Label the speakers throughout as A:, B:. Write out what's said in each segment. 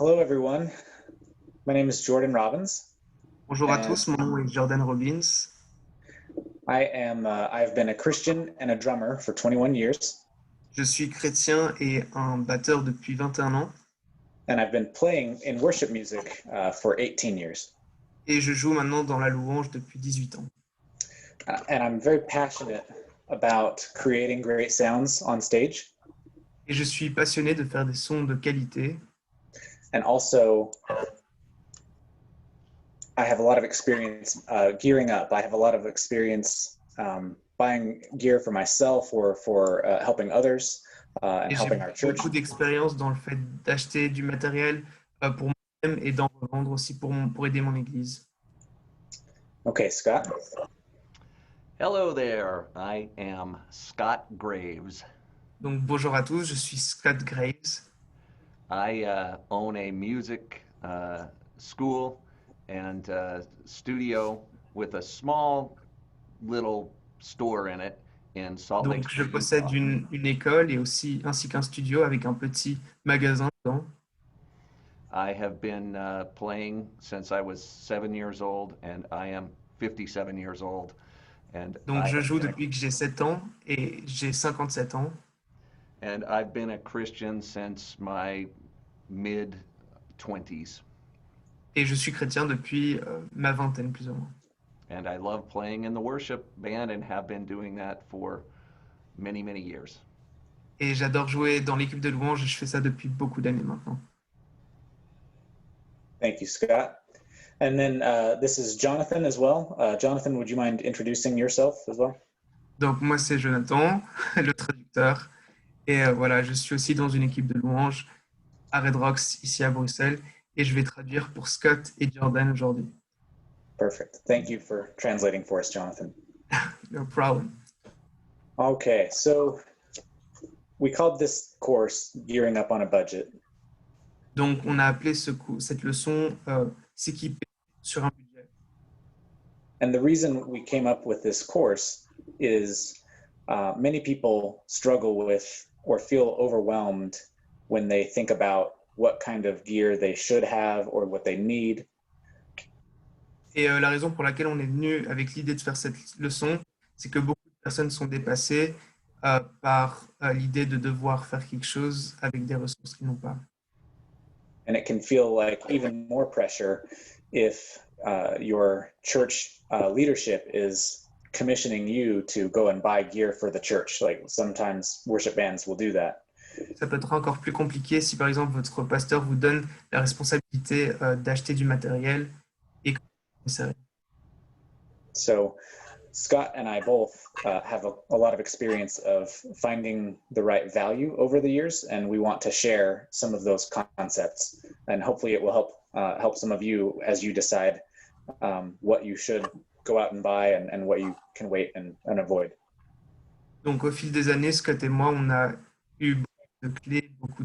A: Hello, everyone. My name is Jordan Robbins.
B: Bonjour à tous, mon nom est Jordan Robbins.
A: I've been a Christian and a drummer for 21 years,
B: Je suis chrétien et un batteur depuis 21 ans
A: and I've been playing in worship music for 18 years.
B: et je joue maintenant dans la louange depuis 18 ans.
A: And I'm very passionate about creating great sounds on stage,
B: Et je suis passionné de faire des sons de qualité
A: and also I have a lot of experience gearing up. I have a lot of experience buying gear for myself or for helping others and
B: et j'ai
A: helping our church.
B: beaucoup d'expérience dans le fait d'acheter du matériel pour moi-même et d'en revendre aussi pour aider mon église.
A: Okay, Scott.
C: Hello there, I am Scott Graves.
B: Donc bonjour à tous, je suis Scott Graves.
C: I own a music school and studio with a small little store in it in Salt Lake
B: Donc je
C: City,
B: possède
C: Utah.
B: une école et aussi ainsi qu'un studio avec un petit magasin dedans.
C: I have been playing since I was 7 years old, and I am 57 years old. And
B: Donc je joue depuis que j'ai 7 ans et j'ai 57 ans.
C: And I've been a Christian since my mid-20s.
B: Et je suis chrétien depuis ma vingtaine plus ou moins.
C: And I love playing in the worship band and have been doing that for many, many years.
B: Et j'adore jouer dans l'équipe de louange et je fais ça depuis beaucoup d'années maintenant.
A: Thank you, Scott. And then this is Jonathan as well. Jonathan, would you mind introducing yourself as well?
B: Donc moi c'est Jonathan, le traducteur. Et voilà, je suis aussi dans une équipe de louange à Red Rocks ici à Bruxelles. Et je vais traduire pour Scott et Jordan aujourd'hui.
A: Perfect. Thank you for translating for us, Jonathan.
B: No problem.
A: Okay, so we called this course Gearing Up on a Budget.
B: Donc on a appelé cette leçon s'équiper sur un budget.
A: And the reason we came up with this course is many people struggle with or feel overwhelmed when they think about what kind of gear they should have or what they need.
B: Et la raison pour laquelle on est venu avec l'idée de faire cette leçon, c'est que beaucoup de personnes sont dépassées par l'idée de devoir faire quelque chose avec des ressources qu'ils n'ont pas.
A: And it can feel like even more pressure if your church leadership is commissioning you to go and buy gear for the church. Like sometimes worship bands will do that.
B: Ça peut être encore plus compliqué si par exemple votre pasteur vous donne la responsabilité d'acheter du matériel et que
A: So Scott and I both have a lot of experience of finding the right value over the years, and we want to share some of those concepts, and hopefully it will help some of you as you decide what you should go out and buy and what you can wait and avoid.
B: Donc au fil des années, Scott et moi, on a eu beaucoup de clés, beaucoup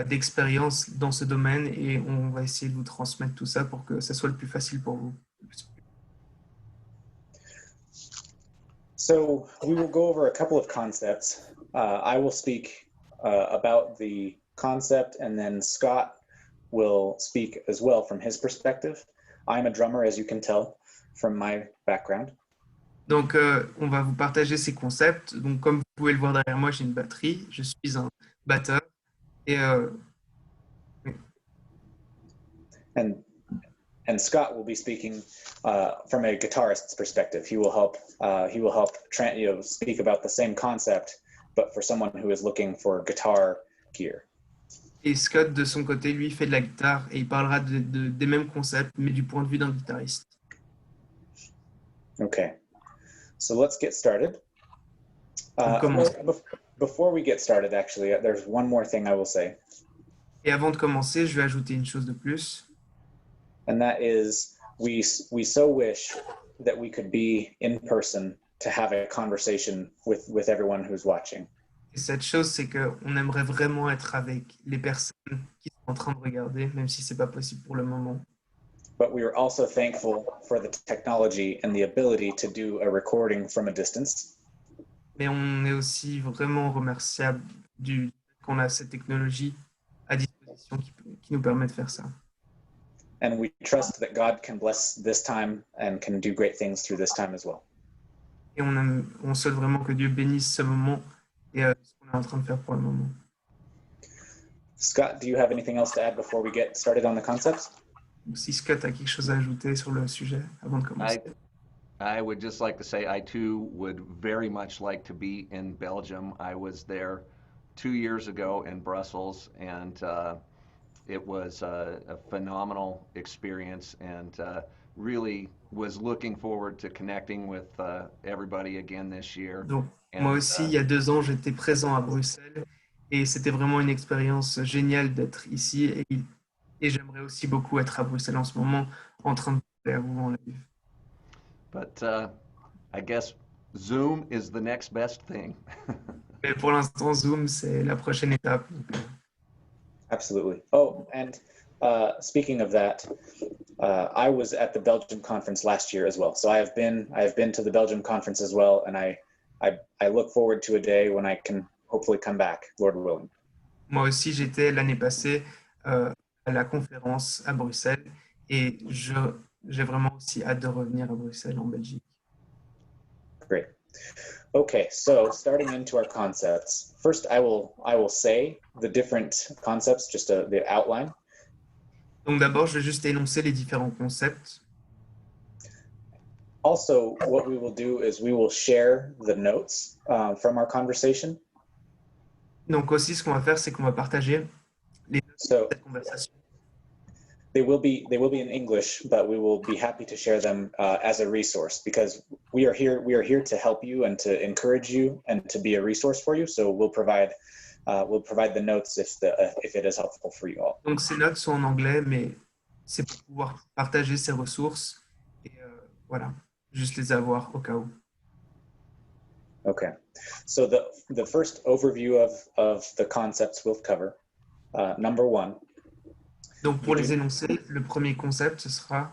B: d'expérience dans ce domaine et on va essayer de vous transmettre tout ça pour que ça soit le plus facile pour vous.
A: So we will go over a couple of concepts. I will speak about the concept, and then Scott will speak as well from his perspective. I'm a drummer, as you can tell from my background.
B: Donc, on va vous partager ces concepts. Donc, comme vous pouvez le voir derrière moi, j'ai une batterie. Je suis un batteur. Et
A: And Scott will be speaking from a guitarist's perspective. He will help speak about the same concept, but for someone who is looking for guitar gear.
B: Et Scott, de son côté, lui, fait de la guitare et il parlera des mêmes concepts, mais du point de vue d'un guitariste.
A: Okay, so let's get started. Before we get started, actually, there's one more thing I will say.
B: Et avant de commencer, je vais ajouter une chose de plus.
A: And that is, we so wish that we could be in person to have a conversation with everyone who's watching.
B: Et cette chose, c'est qu'on aimerait vraiment être avec les personnes qui sont en train de regarder, même si ce n'est pas possible pour le moment.
A: But we are also thankful for the technology and the ability to do a recording from a distance.
B: Mais on est aussi vraiment remerciable qu'on a cette technologie à disposition disposition qui nous permet de faire ça.
A: And we trust that God can bless this time and can do great things through this time as well.
B: Et on souhaite vraiment que Dieu bénisse ce moment et ce qu'on est en train de faire pour le moment.
A: Scott, do you have anything else to add before we get started on the concepts?
B: Donc, si Scott a quelque chose à ajouter sur le sujet avant de commencer.
C: I would just like to say I too would very much like to be in Belgium. I was there 2 years ago in Brussels, and it was a phenomenal experience, and really was looking forward to connecting with everybody again this year.
B: Donc, moi aussi, il y a 2 ans, j'étais présent à Bruxelles et c'était vraiment une expérience géniale d'être ici. Et j'aimerais aussi beaucoup être à Bruxelles en ce moment, en train de parler à vous en live.
C: But I guess Zoom is the next best thing.
B: Mais pour l'instant, Zoom, c'est la prochaine étape. Donc,
A: Absolutely. Oh, and speaking of that, I was at the Belgium conference last year as well. So I have been to the Belgium conference as well, and I look forward to a day when I can hopefully come back, Lord willing.
B: moi aussi, j'étais l'année passée à la conférence à Bruxelles et j'ai vraiment aussi hâte de revenir à Bruxelles, en Belgique.
A: Great. Okay, so starting into our concepts. First, I will say the different concepts, just the outline.
B: Donc d'abord, je vais juste énoncer les différents concepts.
A: Also, what we will do is we will share the notes from our conversation.
B: Donc aussi, ce qu'on va faire, c'est qu'on va partager les notes de cette conversation.
A: They will be in English, but we will be happy to share them as a resource because we are here to help you and to encourage you and to be a resource for you. So we'll provide the notes if it is helpful for you all.
B: Donc ces notes sont en anglais, mais c'est pour pouvoir partager ces ressources et voilà, juste les avoir au cas où.
A: Okay, so the first overview of the concepts we'll cover. Number 1.
B: Donc pour les énoncer, le premier concept, ce sera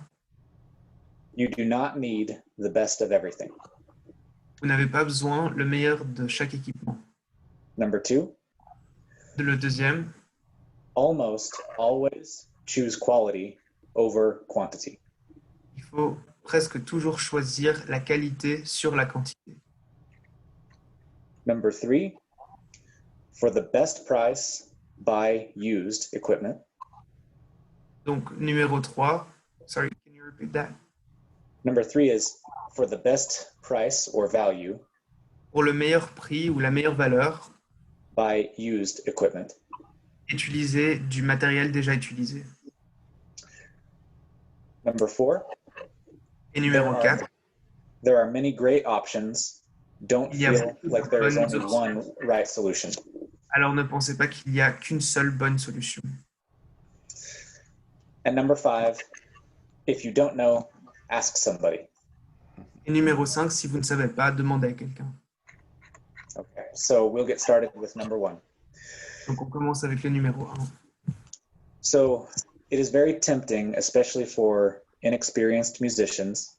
A: You do not need the best of everything.
B: vous n'avez pas besoin le meilleur de chaque équipement.
A: Number 2.
B: Le deuxième,
A: Almost always choose quality over quantity.
B: il faut presque toujours choisir la qualité sur la quantité.
A: Number 3. For the best price, buy used equipment.
B: Donc numéro 3, sorry, can you repeat that?
A: Number 3 is for the best price or value,
B: Pour le meilleur prix ou la meilleure valeur,
A: buy used equipment.
B: utiliser du matériel déjà utilisé.
A: Number 4.
B: Et numéro 4,
A: There are many great options. Don't
B: il y a
A: feel
B: beaucoup de
A: like there is
B: bonnes
A: only
B: options.
A: one right solution.
B: Alors ne pensez pas qu'il n'y a qu'une seule bonne solution.
A: And number 5, if you don't know, ask somebody.
B: Et numéro 5, si vous ne savez pas, demandez à quelqu'un.
A: Okay, so we'll get started with number 1.
B: Donc on commence avec le numéro 1.
A: So it is very tempting, especially for inexperienced musicians,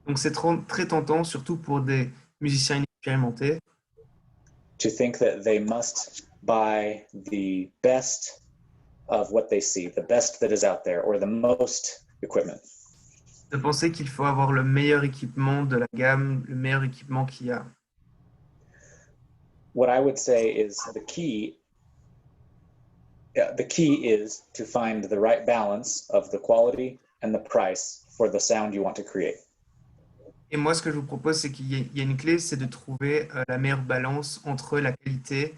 B: Donc c'est très tentant, surtout pour des musiciens inexpérimentés,
A: to think that they must buy the best of what they see, the best that is out there, or the most equipment.
B: de penser qu'il faut avoir le meilleur équipement de la gamme, le meilleur équipement qu'il y a.
A: What I would say is the key is to find the right balance of the quality and the price for the sound you want to create.
B: Et moi, ce que je vous propose, c'est qu'il y a une clé, c'est de trouver la meilleure balance entre la qualité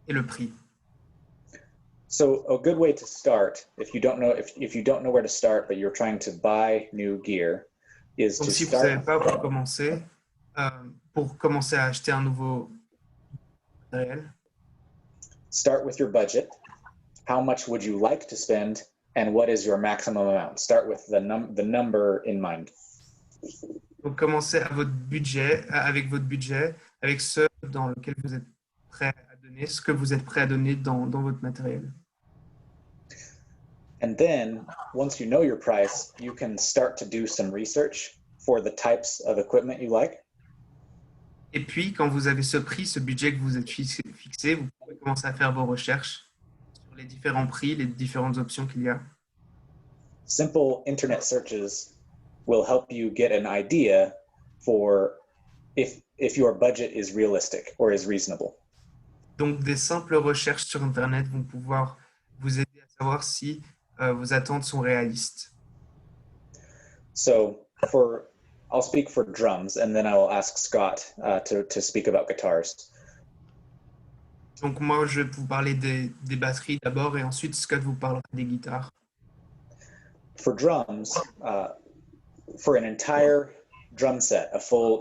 B: et le prix.
A: So a good way to start, if you don't know where to start, but you're trying to buy new gear, is
B: Donc
A: to
B: si vous ne savez
A: start.
B: pas pour commencer à acheter un nouveau matériel,
A: Start with your budget. How much would you like to spend, and what is your maximum amount? Start with the number in mind.
B: donc commencez avec votre budget, avec ce dans lequel vous êtes prêt à donner, ce que vous êtes prêt à donner dans votre matériel.
A: And then, once you know your price, you can start to do some research for the types of equipment you like.
B: Et puis, quand vous avez ce prix, ce budget que vous êtes fixé, vous pouvez commencer à faire vos recherches sur les différents prix, les différentes options qu'il y a.
A: Simple internet searches will help you get an idea for if your budget is realistic or is reasonable.
B: Donc, des simples recherches sur Internet vont pouvoir vous aider à savoir si vos attentes sont réalistes.
A: So I'll speak for drums, and then I will ask Scott to speak about guitars.
B: Donc, moi, je vais vous parler des batteries d'abord et ensuite, Scott vous parlera des guitares.
A: For drums, for an entire drum set, a full,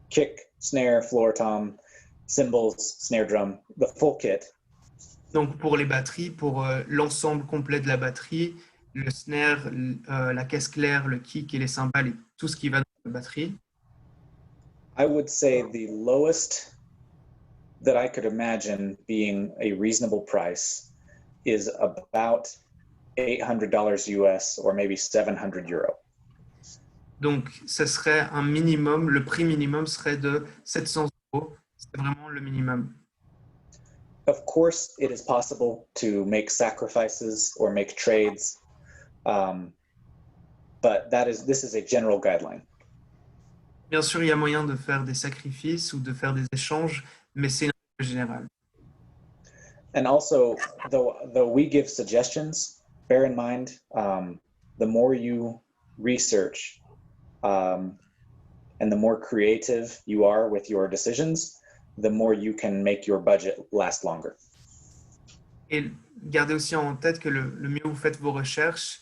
A: kick, snare, floor tom, cymbals, snare drum, the full kit.
B: Donc, pour les batteries, pour l'ensemble complet de la batterie, le snare, la caisse claire, le kick et les cymbales et tout ce qui va dans la batterie.
A: I would say the lowest that I could imagine being a reasonable price is about $800 US or maybe 700 euro.
B: Donc, ce serait un minimum, le prix minimum serait de 700 euros. C'est vraiment le minimum.
A: Of course, it is possible to make sacrifices or make trades, but this is a general guideline.
B: Bien sûr, il y a moyen de faire des sacrifices ou de faire des échanges, mais c'est une règle générale.
A: And also, though we give suggestions, bear in mind, the more you research and the more creative you are with your decisions, the more you can make your budget last longer.
B: Et gardez aussi en tête que le mieux vous faites vos recherches,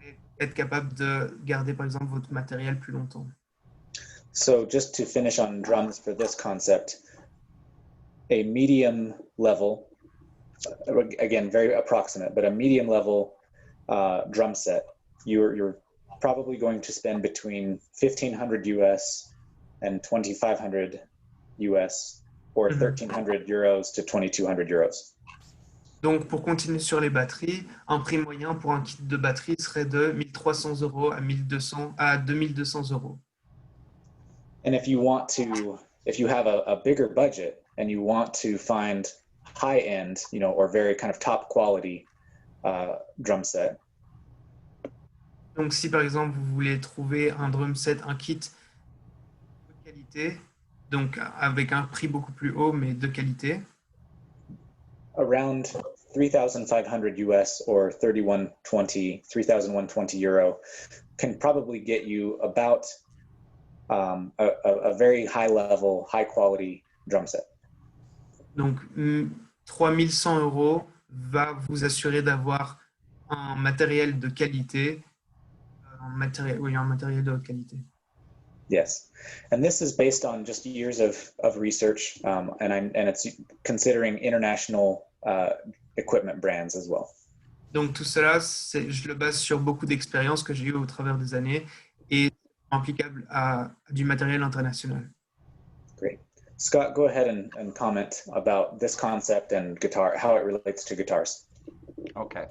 B: et être capable de garder par exemple votre matériel plus longtemps.
A: So just to finish on drums for this concept, a medium level, again, very approximate, but a medium level drum set, you're probably going to spend between 1,500 US and 2,500 US, or 1,300 euros to 2,200 euros.
B: Donc, pour continuer sur les batteries, un prix moyen pour un kit de batterie serait de 1 300 euros à 2 200 euros.
A: And if you have a bigger budget and you want to find high end, or very kind of top quality drum set.
B: Donc, si par exemple vous voulez trouver un drum set, un kit de qualité, donc avec un prix beaucoup plus haut mais de qualité,
A: around 3,500 US or 3,120 euro can probably get you about a very high level, high quality drum set.
B: Donc 3 100 euros va vous assurer d'avoir un matériel de qualité, un matériel de haute qualité.
A: Yes, and this is based on just years of research, and it's considering international equipment brands as well.
B: Donc tout cela, je le base sur beaucoup d'expériences que j'ai eues au travers des années et applicable à du matériel international.
A: Great. Scott, go ahead and comment about this concept and guitar, how it relates to guitars.
C: Okay.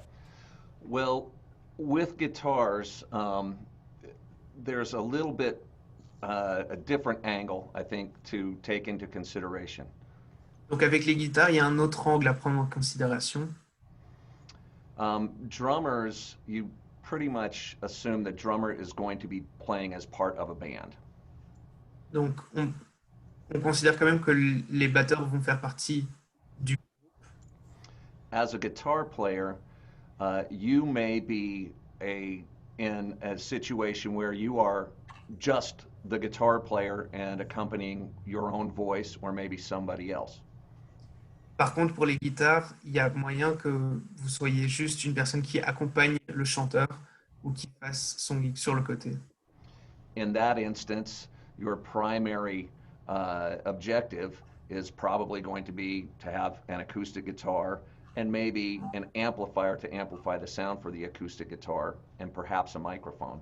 C: Well, with guitars, there's a little bit a different angle, I think, to take into consideration.
B: Donc avec les guitares, il y a un autre angle à prendre en considération.
C: Drummers, you pretty much assume the drummer is going to be playing as part of a band.
B: Donc on considère quand même que les batteurs vont faire partie du groupe.
C: As a guitar player, you may be in a situation where you are just the guitar player and accompanying your own voice or maybe somebody else.
B: Par contre, pour les guitares, il y a moyen que vous soyez juste une personne qui accompagne le chanteur ou qui fasse son gig sur le côté.
C: In that instance, your primary objective is probably going to be to have an acoustic guitar and maybe an amplifier to amplify the sound for the acoustic guitar and perhaps a microphone.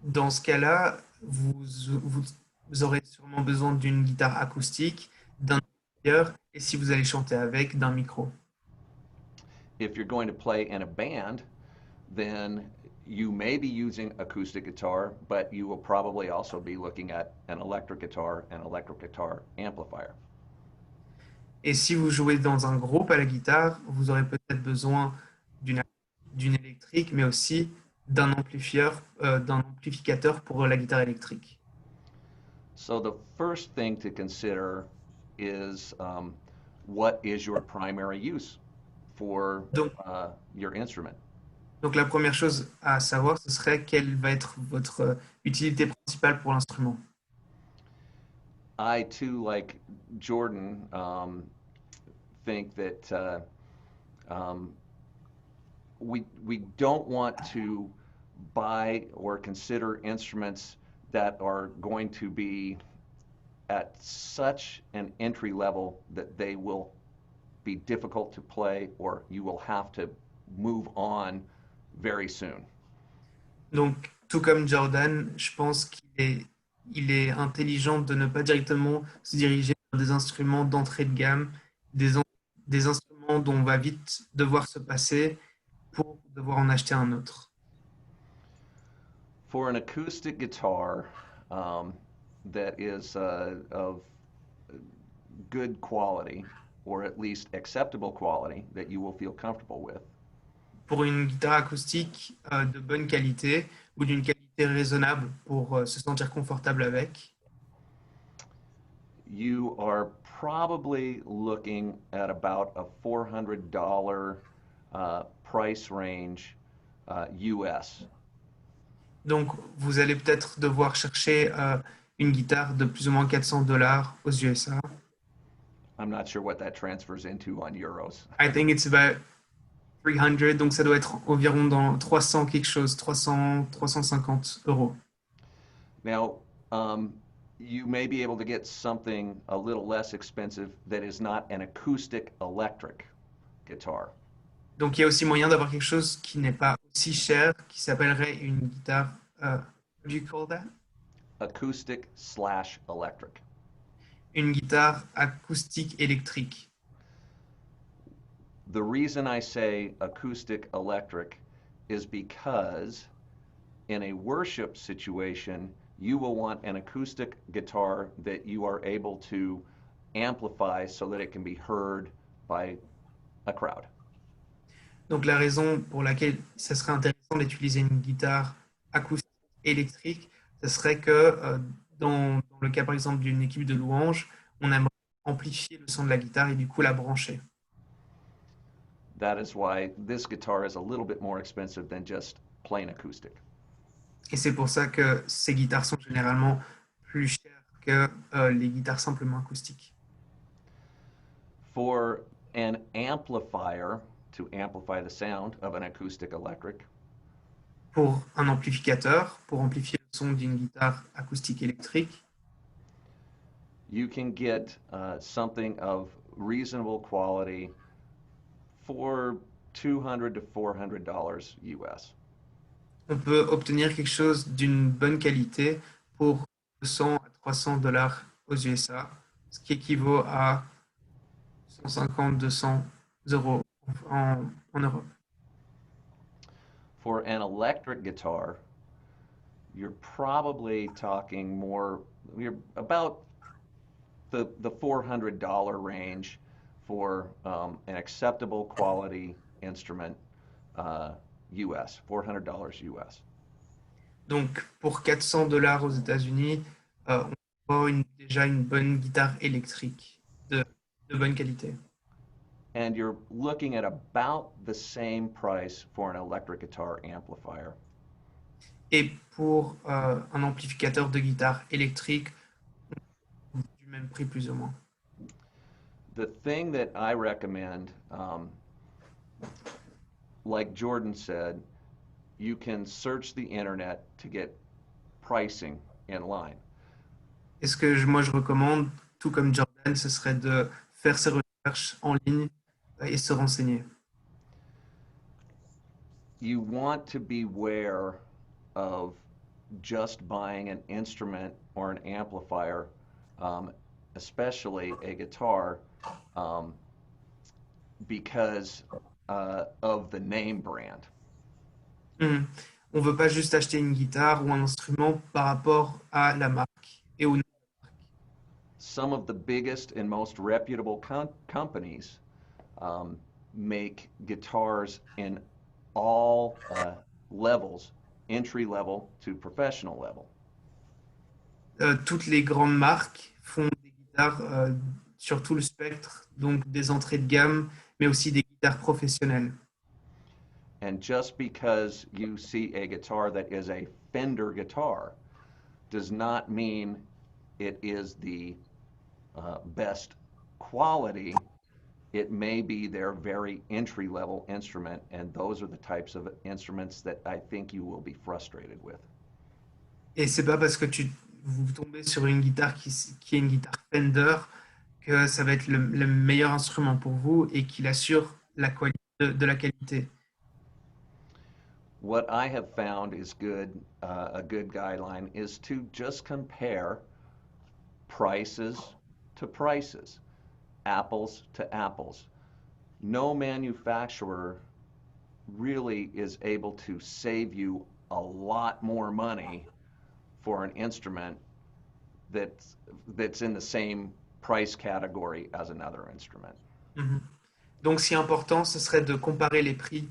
B: Dans ce cas-là, vous aurez sûrement besoin d'une guitare acoustique, d'un amplifieur et si vous allez chanter avec, d'un micro.
C: If you're going to play in a band, then you may be using acoustic guitar, but you will probably also be looking at an electric guitar and electric guitar amplifier.
B: Et si vous jouez dans un groupe à la guitare, vous aurez peut-être besoin d'une d'une électrique, mais aussi d'un amplificateur pour la guitare électrique.
C: So the first thing to consider is what is your primary use for
B: Donc,
C: your instrument?
B: donc la première chose à savoir, ce serait quelle va être votre utilité principale pour l'instrument.
C: I too, like Jordan, think that we don't want to buy or consider instruments that are going to be at such an entry level that they will be difficult to play or you will have to move on very soon.
B: Donc, tout comme Jordan, je pense il est intelligent de ne pas directement se diriger vers des instruments d'entrée de gamme, des instruments dont on va vite devoir se passer pour devoir en acheter un autre.
C: For an acoustic guitar that is of good quality, or at least acceptable quality, that you will feel comfortable with,
B: Pour une guitare acoustique de bonne qualité ou d'une qualité raisonnable pour se sentir confortable avec,
C: you are probably looking at about a $400 price range US.
B: donc vous allez peut-être devoir chercher une guitare de plus ou moins $400 aux USA.
C: I'm not sure what that transfers into on euros.
B: I think it's about 300, donc ça doit être environ dans 300 quelque chose, 350 euros.
C: Now, you may be able to get something a little less expensive that is not an acoustic electric guitar.
B: Donc il y a aussi moyen d'avoir quelque chose qui n'est pas aussi cher, qui s'appellerait une guitare, what do you call that?
C: Acoustic/electric.
B: Une guitare acoustique électrique.
C: The reason I say acoustic electric is because in a worship situation, you will want an acoustic guitar that you are able to amplify so that it can be heard by a crowd.
B: Donc la raison pour laquelle ça serait intéressant d'utiliser une guitare acoustique électrique, ce serait que dans le cas par exemple d'une équipe de louanges, on aimerait amplifier le son de la guitare et du coup la brancher.
C: That is why this guitar is a little bit more expensive than just plain acoustic.
B: Et c'est pour ça que ces guitares sont généralement plus chères que les guitares simplement acoustiques.
C: For an amplifier to amplify the sound of an acoustic electric,
B: Pour un amplificateur, pour amplifier le son d'une guitare acoustique électrique,
C: you can get something of reasonable quality for $200 to $400 US.
B: on peut obtenir quelque chose d'une bonne qualité pour 200 à 300 dollars aux USA, ce qui équivaut à 150-200 euros en Europe.
C: For an electric guitar, you're probably talking more, you're about the $400 range for an acceptable quality instrument US, $400 US.
B: Donc, pour 400 dollars aux États-Unis, on peut avoir déjà une bonne guitare électrique de bonne qualité.
C: And you're looking at about the same price for an electric guitar amplifier.
B: Et pour un amplificateur de guitare électrique, du même prix plus ou moins.
C: The thing that I recommend, like Jordan said, you can search the internet to get pricing in line.
B: Et ce que moi je recommande, tout comme Jordan, ce serait de faire ses recherches en ligne et se renseigner.
C: You want to beware of just buying an instrument or an amplifier, especially a guitar, because of the name brand.
B: On ne veut pas juste acheter une guitare ou un instrument par rapport à la marque et au nom.
C: Some of the biggest and most reputable companies um, make guitars in all levels, entry level to professional level.
B: Toutes les grandes marques font des guitares sur tout le spectre, donc des entrées de gamme, mais aussi des guitares professionnelles.
C: And just because you see a guitar that is a Fender guitar does not mean it is the best quality. It may be their very entry level instrument, and those are the types of instruments that I think you will be frustrated with.
B: Et c'est pas parce que vous tombez sur une guitare qui est une guitare Fender que ça va être le meilleur instrument pour vous et qu'il assure la qualité de la qualité.
C: What I have found is good, a good guideline is to just compare prices to prices, apples to apples. No manufacturer really is able to save you a lot more money for an instrument that's in the same price category as another instrument.
B: Mhm. Donc, ce qui est important, ce serait de comparer les prix.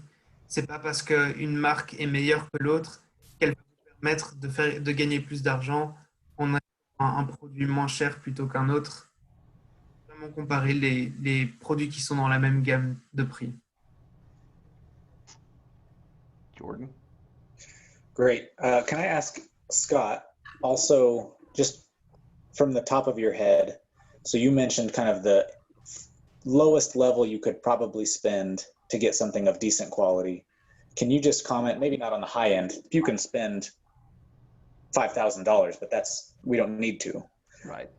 B: C'est pas parce qu'une marque est meilleure que l'autre qu'elle va vous permettre de gagner plus d'argent en achetant un produit moins cher plutôt qu'un autre. Vraiment comparer les produits qui sont dans la même gamme de prix.
C: Jordan?
A: Great. Can I ask Scott, also just from the top of your head, so you mentioned kind of the lowest level you could probably spend to get something of decent quality. Can you just comment, maybe not on the high end, if you can spend $5,000, but we don't need to.
C: Right.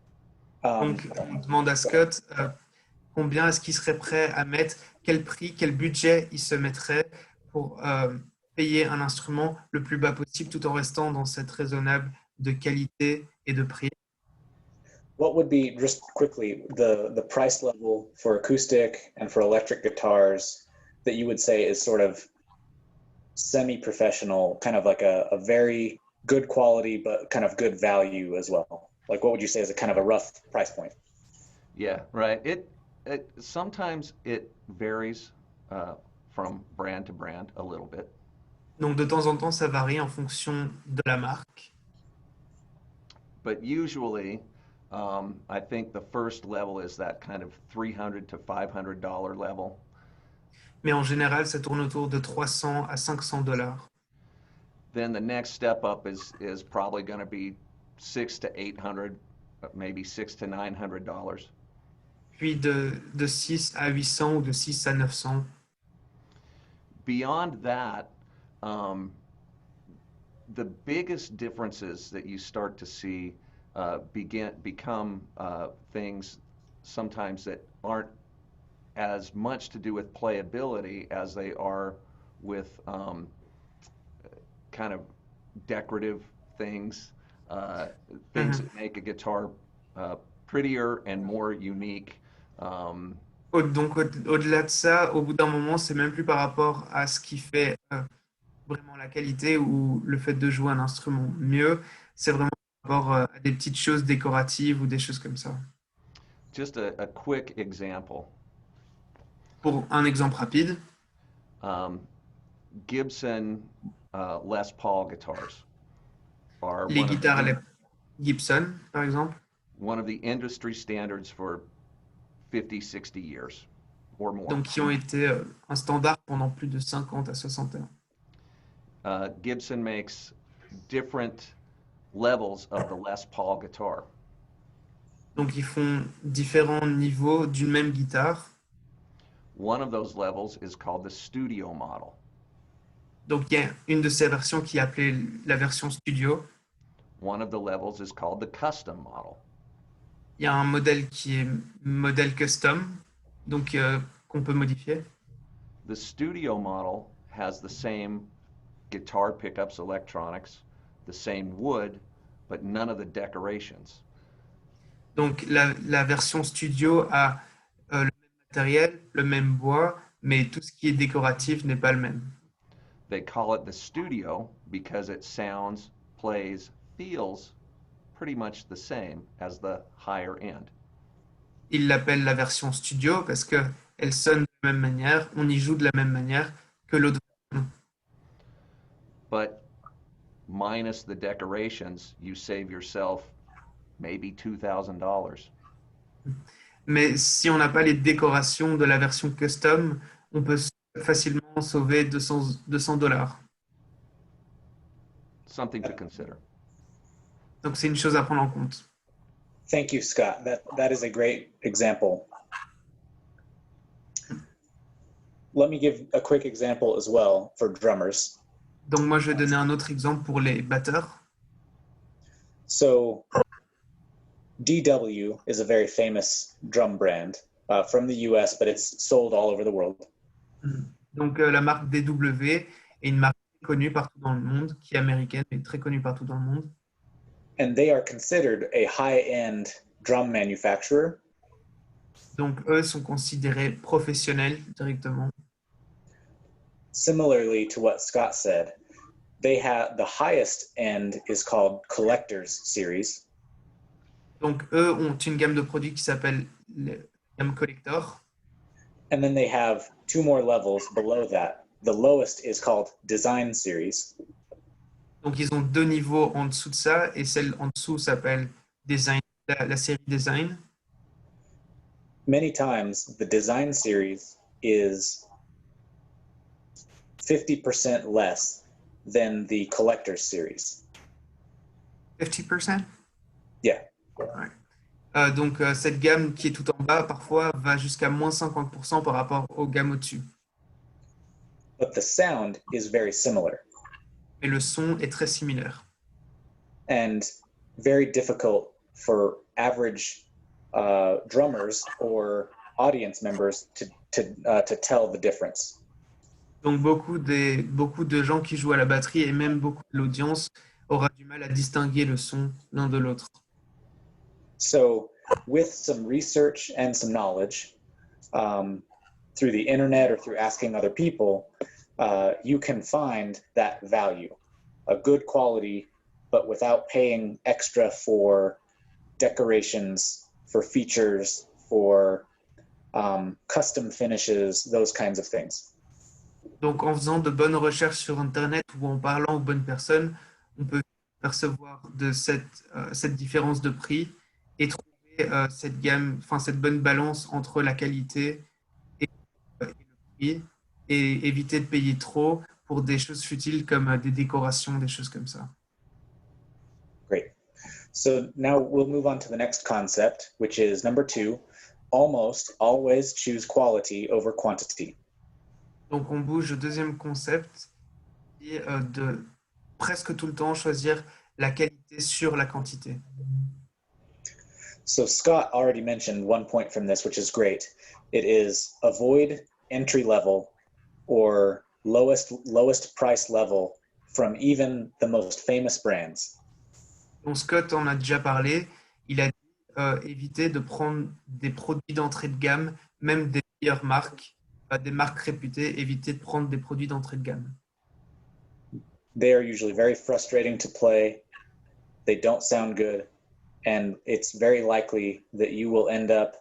B: Donc, on demande à Scott combien est-ce qu'il serait prêt à mettre, quel prix, quel budget il se mettrait pour payer un instrument le plus bas possible tout en restant dans cette raisonnable de qualité et de prix.
A: What would be, just quickly, the price level for acoustic and for electric guitars that you would say is sort of semi-professional, kind of like a very good quality, but kind of good value as well? Like, what would you say is a kind of a rough price point?
C: Yeah, right. It sometimes it varies from brand to brand a little bit.
B: Donc, de temps en temps, ça varie en fonction de la marque.
C: But usually, I think the first level is that kind of $300 to $500 level.
B: Mais en général, ça tourne autour de 300 à 500 dollars.
C: Then the next step up is probably going to be 600 to 800, maybe 600 to $900.
B: Puis de 6 à 800 ou de 6 à 900.
C: Beyond that, the biggest differences that you start to see become things sometimes that aren't as much to do with playability as they are with kind of decorative things, things that make a guitar prettier and more unique.
B: Donc au-delà de ça, au bout d'un moment, c'est même plus par rapport à ce qui fait vraiment la qualité ou le fait de jouer un instrument mieux, c'est vraiment par rapport à des petites choses décoratives ou des choses comme ça.
C: Just a quick example.
B: Pour un exemple rapide,
C: Gibson Les Paul guitars are
B: les guitares Gibson, par exemple,
C: one of the industry standards for 50, 60 years or more.
B: donc qui ont été un standard pendant plus de 50 à 60 ans.
C: Gibson makes different levels of the Les Paul guitar.
B: Donc ils font différents niveaux d'une même guitare.
C: One of those levels is called the studio model.
B: Donc il y a une de ces versions qui est appelée la version studio.
C: One of the levels is called the custom model.
B: Il y a un modèle qui est modèle custom, donc qu'on peut modifier.
C: The studio model has the same guitar pickups, electronics, the same wood, but none of the decorations.
B: Donc la version studio a le même matériel, le même bois, mais tout ce qui est décoratif n'est pas le même.
C: They call it the studio because it sounds, plays, feels pretty much the same as the higher end.
B: Ils l'appellent la version studio parce que elle sonne de la même manière, on y joue de la même manière que l'autre version.
C: But minus the decorations, you save yourself maybe $2,000.
B: Mais si on n'a pas les décorations de la version custom, on peut facilement sauver 200 dollars.
C: Something to consider.
B: Donc c'est une chose à prendre en compte.
A: Thank you, Scott. That is a great example. Let me give a quick example as well for drummers.
B: Donc moi, je vais donner un autre exemple pour les batteurs.
A: So DW is a very famous drum brand from the US, but it's sold all over the world.
B: Donc la marque DW est une marque connue partout dans le monde, qui est américaine et très connue partout dans le monde.
A: And they are considered a high-end drum manufacturer.
B: Donc eux sont considérés professionnels directement.
A: Similarly to what Scott said, they have the highest end is called Collector's Series.
B: Donc eux ont une gamme de produits qui s'appelle la gamme collector.
A: And then they have two more levels below that. The lowest is called Design Series.
B: Donc ils ont deux niveaux en dessous de ça et celle en dessous s'appelle design, la série design.
A: Many times the Design Series is 50% less than the Collector's Series.
B: 50%?
A: Yeah.
B: Ouais. Donc cette gamme qui est tout en bas parfois va jusqu'à moins 50% par rapport aux gammes au-dessus.
A: But the sound is very similar
B: Et le son est très similaire.
A: and very difficult for average drummers or audience members to tell the difference.
B: Donc beaucoup de gens qui jouent à la batterie et même beaucoup de l'audience aura du mal à distinguer le son l'un de l'autre.
A: So with some research and some knowledge through the internet or through asking other people, you can find that value, a good quality, but without paying extra for decorations, for features, for custom finishes, those kinds of things.
B: Donc en faisant de bonnes recherches sur Internet ou en parlant aux bonnes personnes, on peut percevoir de cette différence de prix et trouver cette gamme, enfin cette bonne balance entre la qualité et le prix et éviter de payer trop pour des choses futiles comme des décorations, des choses comme ça.
A: Great. So now we'll move on to the next concept, which is number 2, almost always choose quality over quantity.
B: Donc on bouge au deuxième concept qui est de presque tout le temps choisir la qualité sur la quantité.
A: So Scott already mentioned one point from this, which is great. It is avoid entry level or lowest price level from even the most famous brands.
B: Donc Scott en a déjà parlé. Il a dit éviter de prendre des produits d'entrée de gamme, même des meilleures marques, des marques réputées, éviter de prendre des produits d'entrée de gamme.
A: They are usually very frustrating to play. They don't sound good. And it's very likely that you will end up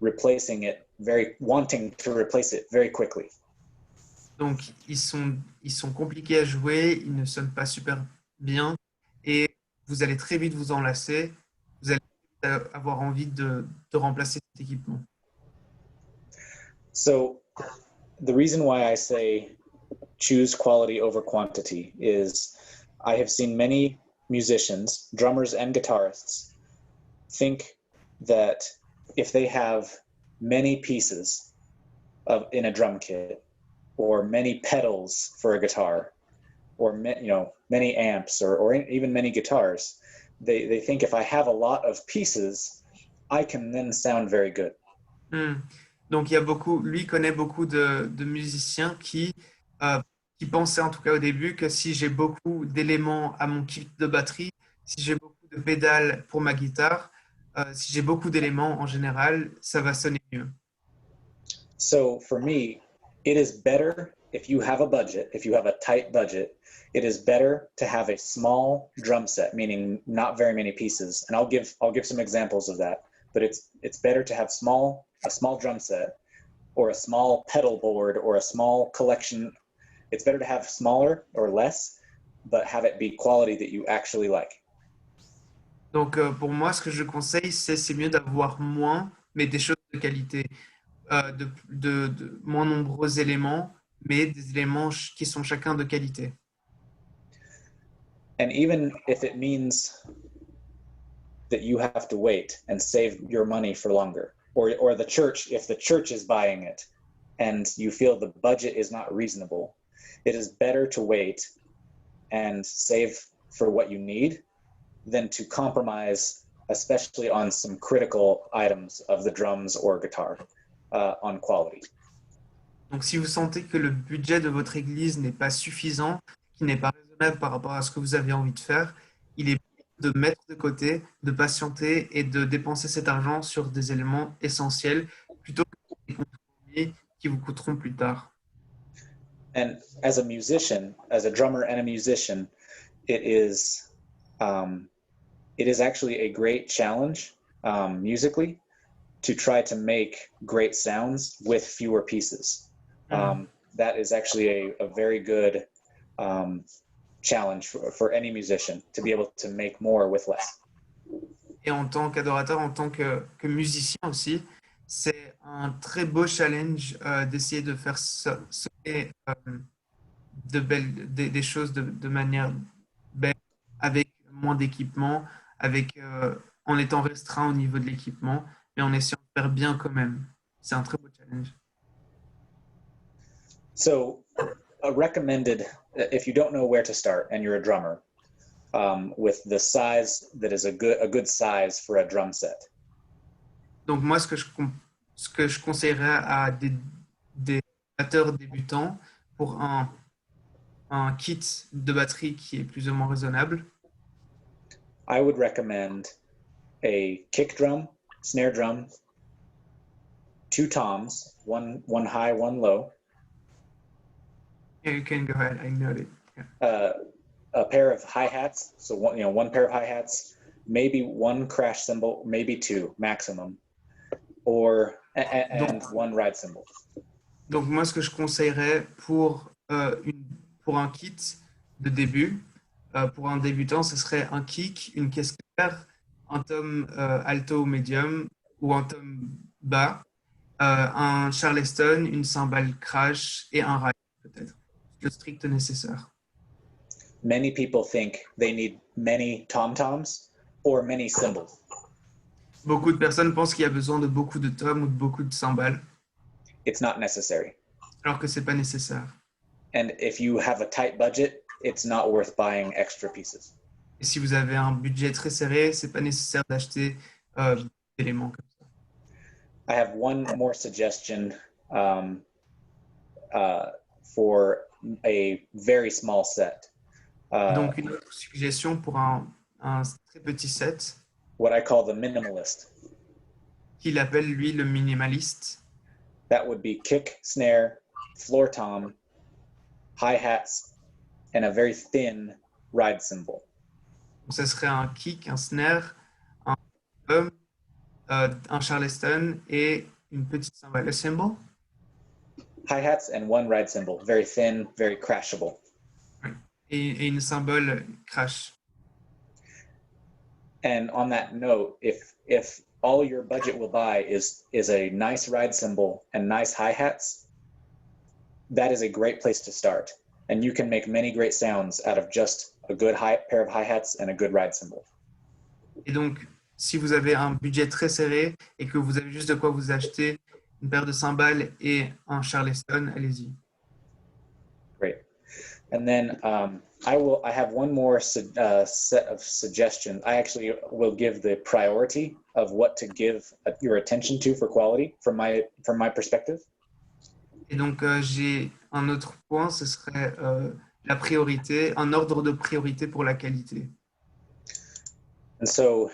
A: wanting to replace it very quickly.
B: Donc, ils sont compliqués à jouer, ils ne sonnent pas super bien et vous allez très vite vous en lasser. Vous allez avoir envie de remplacer cet équipement.
A: So the reason why I say choose quality over quantity is I have seen many musicians, drummers and guitarists, think that if they have many pieces in a drum kit, or many pedals for a guitar, or many amps, or even many guitars, they think if I have a lot of pieces, I can then sound very good.
B: Donc lui connaît beaucoup de musiciens qui pensaient en tout cas au début que si j'ai beaucoup d'éléments à mon kit de batterie, si j'ai beaucoup de pédales pour ma guitare, si j'ai beaucoup d'éléments en général, ça va sonner mieux.
A: So for me, it is better if you have a budget, if you have a tight budget, it is better to have a small drum set, meaning not very many pieces. And I'll give some examples of that. But it's better to have a small drum set or a small pedal board or a small collection. It's better to have smaller or less, but have it be quality that you actually like.
B: Donc, pour moi, ce que je conseille, c'est mieux d'avoir moins, mais des choses de qualité, de moins nombreux éléments, mais des éléments qui sont chacun de qualité.
A: And even if it means that you have to wait and save your money for longer, or the church, if the church is buying it and you feel the budget is not reasonable, it is better to wait and save for what you need than to compromise, especially on some critical items of the drums or guitar, on quality.
B: Donc, si vous sentez que le budget de votre église n'est pas suffisant, qui n'est pas raisonnable par rapport à ce que vous avez envie de faire, il est de mettre de côté, de patienter et de dépenser cet argent sur des éléments essentiels plutôt que des compromis qui vous coûteront plus tard.
A: And as a musician, as a drummer and a musician, it is actually a great challenge musically to try to make great sounds with fewer pieces. That is actually a very good challenge for any musician, to be able to make more with less.
B: Et en tant qu'adorateur, en tant que musicien aussi, c'est un très beau challenge d'essayer de faire sonner des choses de manière belle, avec moins d'équipement, en étant restreint au niveau de l'équipement, mais en essayant de faire bien quand même. C'est un très beau challenge.
A: So, a recommended, if you don't know where to start and you're a drummer, with the size that is a good size for a drum set.
B: Donc moi, ce que je conseillerais à des batteurs débutants pour un kit de batterie qui est plus ou moins raisonnable,
A: I would recommend a kick drum, snare drum, 2 toms, one high, one low.
B: yeah, you can go ahead. I noted. Yeah.
A: A pair of hi-hats, so one pair of hi-hats, maybe one crash cymbal, maybe 2 maximum, and one ride cymbal.
B: Donc moi, ce que je conseillerais pour un kit de début, pour un débutant, ce serait un kick, une caisse claire, un tom alto ou médium ou un tom bas, un charleston, une cymbale crash et un ride peut-être. Le strict nécessaire.
A: Many people think they need many tom-toms or many cymbals.
B: Beaucoup de personnes pensent qu'il y a besoin de beaucoup de toms ou de beaucoup de cymbales,
A: It's not necessary.
B: alors que c'est pas nécessaire.
A: And if you have a tight budget, it's not worth buying extra pieces.
B: Et si vous avez un budget très serré, c'est pas nécessaire d'acheter des éléments comme ça.
A: I have one more suggestion for a very small set.
B: Donc une autre suggestion pour un très petit set,
A: What I call the minimalist.
B: qu'il appelle lui le minimaliste.
A: That would be kick, snare, floor tom, hi-hats, and a very thin ride cymbal.
B: Donc, ça serait un kick, un snare, un tom, un charleston et une petite cymbale. A cymbal?
A: Hi-hats and one ride cymbal, very thin, very crashable.
B: Et une cymbale crash.
A: And on that note, if all your budget will buy is a nice ride cymbal and nice hi-hats, that is a great place to start. And you can make many great sounds out of just a good pair of hi-hats and a good ride cymbal.
B: Et donc, si vous avez un budget très serré et que vous avez juste de quoi vous acheter une paire de cymbales et un charleston, allez-y.
A: Great. And then I have one more set of suggestions. I actually will give the priority of what to give your attention to for quality from my perspective.
B: Et donc, j'ai un autre point, ce serait la priorité, un ordre de priorité pour la qualité.
A: And so,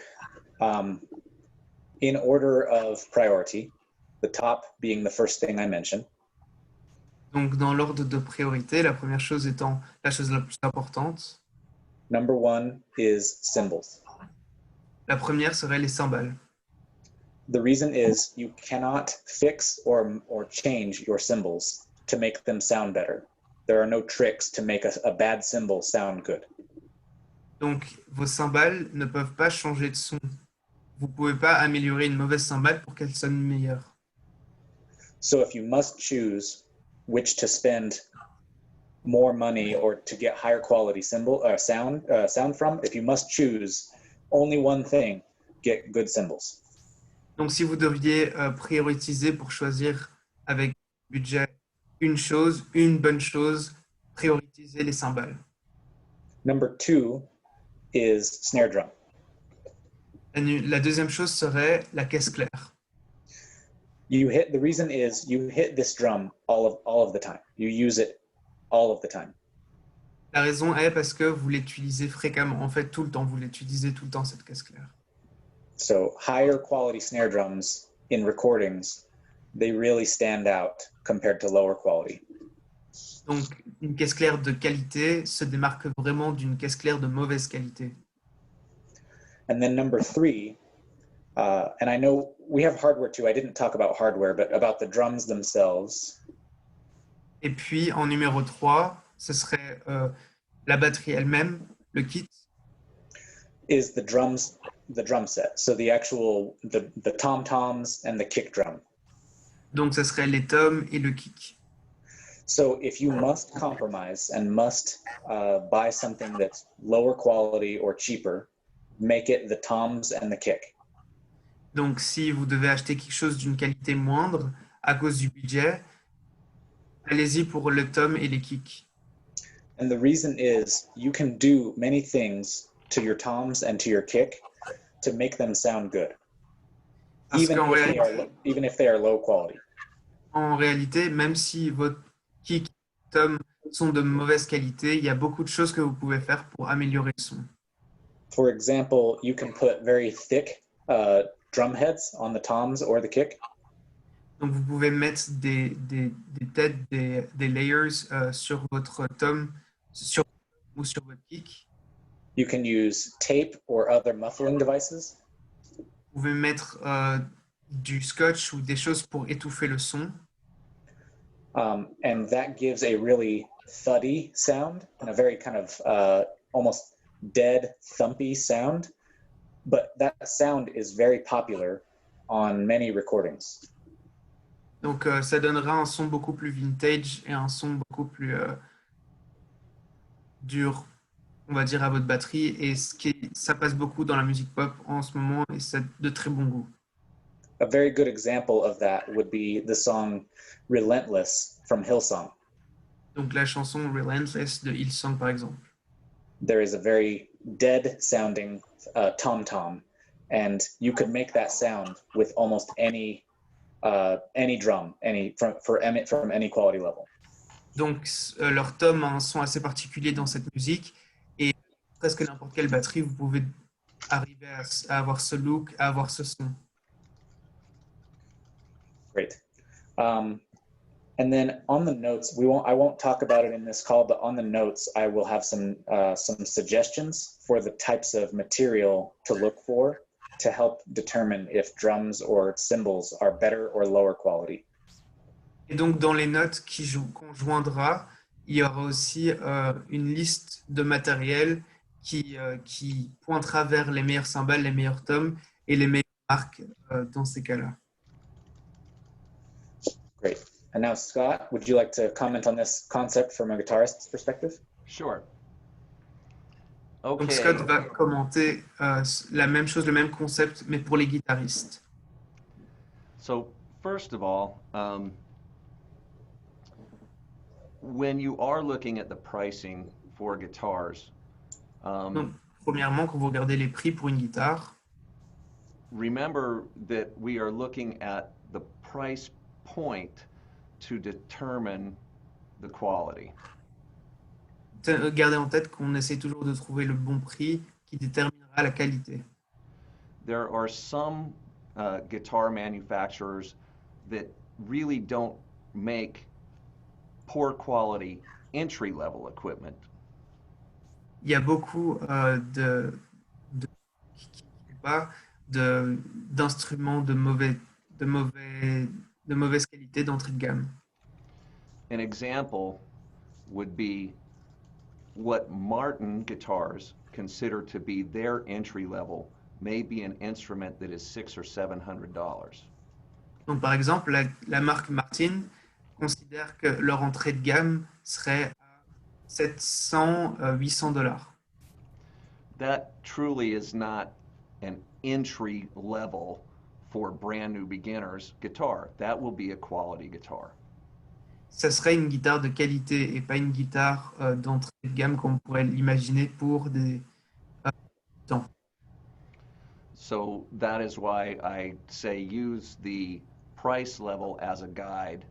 A: in order of priority, the top being the first thing I mentioned.
B: Donc, dans l'ordre de priorité, la première chose étant la chose la plus importante.
A: Number one is cymbals.
B: La première serait les cymbales.
A: The reason is you cannot fix or change your cymbals to make them sound better. There are no tricks to make a bad cymbal sound good.
B: Donc, vos cymbales ne peuvent pas changer de son. Vous ne pouvez pas améliorer une mauvaise cymbale pour qu'elle sonne meilleure.
A: So if you must choose which to spend more money or to get higher quality sound from, if you must choose only one thing, get good cymbals.
B: Donc, si vous deviez prioriser pour choisir avec budget une chose, une bonne chose, prioritisez les cymbales.
A: Number two is snare drum.
B: La deuxième chose serait la caisse claire.
A: The reason is you hit this drum all of the time. You use it all of the time.
B: La raison est parce que vous l'utilisez fréquemment. En fait, tout le temps, vous l'utilisez tout le temps, cette caisse claire.
A: So higher quality snare drums in recordings, they really stand out compared to lower quality.
B: Donc, une caisse claire de qualité se démarque vraiment d'une caisse claire de mauvaise qualité.
A: And then number three, and I know we have hardware too. I didn't talk about hardware, but about the drums themselves.
B: Et puis, en numéro 3, ce serait la batterie elle-même, le kit.
A: Is the drum set. So the tom-toms and the kick drum.
B: Donc, ce serait les toms et le kick.
A: So if you must compromise and must buy something that's lower quality or cheaper, make it the toms and the kick.
B: Donc, si vous devez acheter quelque chose d'une qualité moindre à cause du budget, allez-y pour le tom et les kicks.
A: And the reason is you can do many things to your toms and to your kick to make them sound good, even if they are low quality.
B: En réalité, même si votre kick et tom sont de mauvaise qualité, il y a beaucoup de choses que vous pouvez faire pour améliorer le son.
A: For example, you can put very thick drum heads on the toms or the kick.
B: Donc, vous pouvez mettre des têtes, des layers sur votre tom ou sur votre kick.
A: You can use tape or other muffling devices.
B: Vous pouvez mettre du scotch ou des choses pour étouffer le son.
A: And that gives a really thuddy sound and a very kind of almost dead, thumpy sound. But that sound is very popular on many recordings.
B: Donc, ça donnera un son beaucoup plus vintage et un son beaucoup plus dur, on va dire, à votre batterie. Et ça passe beaucoup dans la musique pop en ce moment et c'est de très bon goût.
A: A very good example of that would be the song Relentless from Hillsong.
B: Donc, la chanson Relentless de Hillsong, par exemple.
A: There is a very dead sounding tom-tom, and you could make that sound with almost any drum, from any quality level.
B: Donc, leur tom a un son assez particulier dans cette musique et presque n'importe quelle batterie, vous pouvez arriver à avoir ce look, à avoir ce son.
A: Great. And then on the notes, I won't talk about it in this call, but on the notes, I will have some suggestions for the types of material to look for to help determine if drums or cymbals are better or lower quality.
B: Et donc, dans les notes qu'on joindra, il y aura aussi une liste de matériel qui pointera vers les meilleurs cymbales, les meilleurs toms et les meilleures marques dans ces cas-là.
A: Great. And now, Scott, would you like to comment on this concept from a guitarist's perspective?
C: Sure.
B: Donc
C: Okay.
B: Scott va commenter la même chose, le même concept, mais pour les guitaristes.
C: So first of all, when you are looking at the pricing for guitars,
B: Donc, premièrement, quand vous regardez les prix pour une guitare,
C: remember that we are looking at the price point to determine the quality.
B: gardez en tête qu'on essaie toujours de trouver le bon prix qui déterminera la qualité.
C: There are some guitar manufacturers that really don't make poor quality entry-level equipment.
B: Il y a beaucoup qui n'ont pas d'instruments de mauvais, de mauvaise qualité d'entrée de gamme.
C: An example would be what Martin guitars consider to be their entry level may be an instrument that is $600 or $700.
B: Donc, par exemple, la marque Martin considère que leur entrée de gamme serait à 700-800 $.
C: That truly is not an entry level for brand new beginners guitar. That will be a quality guitar.
B: Ça serait une guitare de qualité et pas une guitare d'entrée de gamme comme on pourrait l'imaginer pour des temps.
C: So that is why I say use the price level as a guide.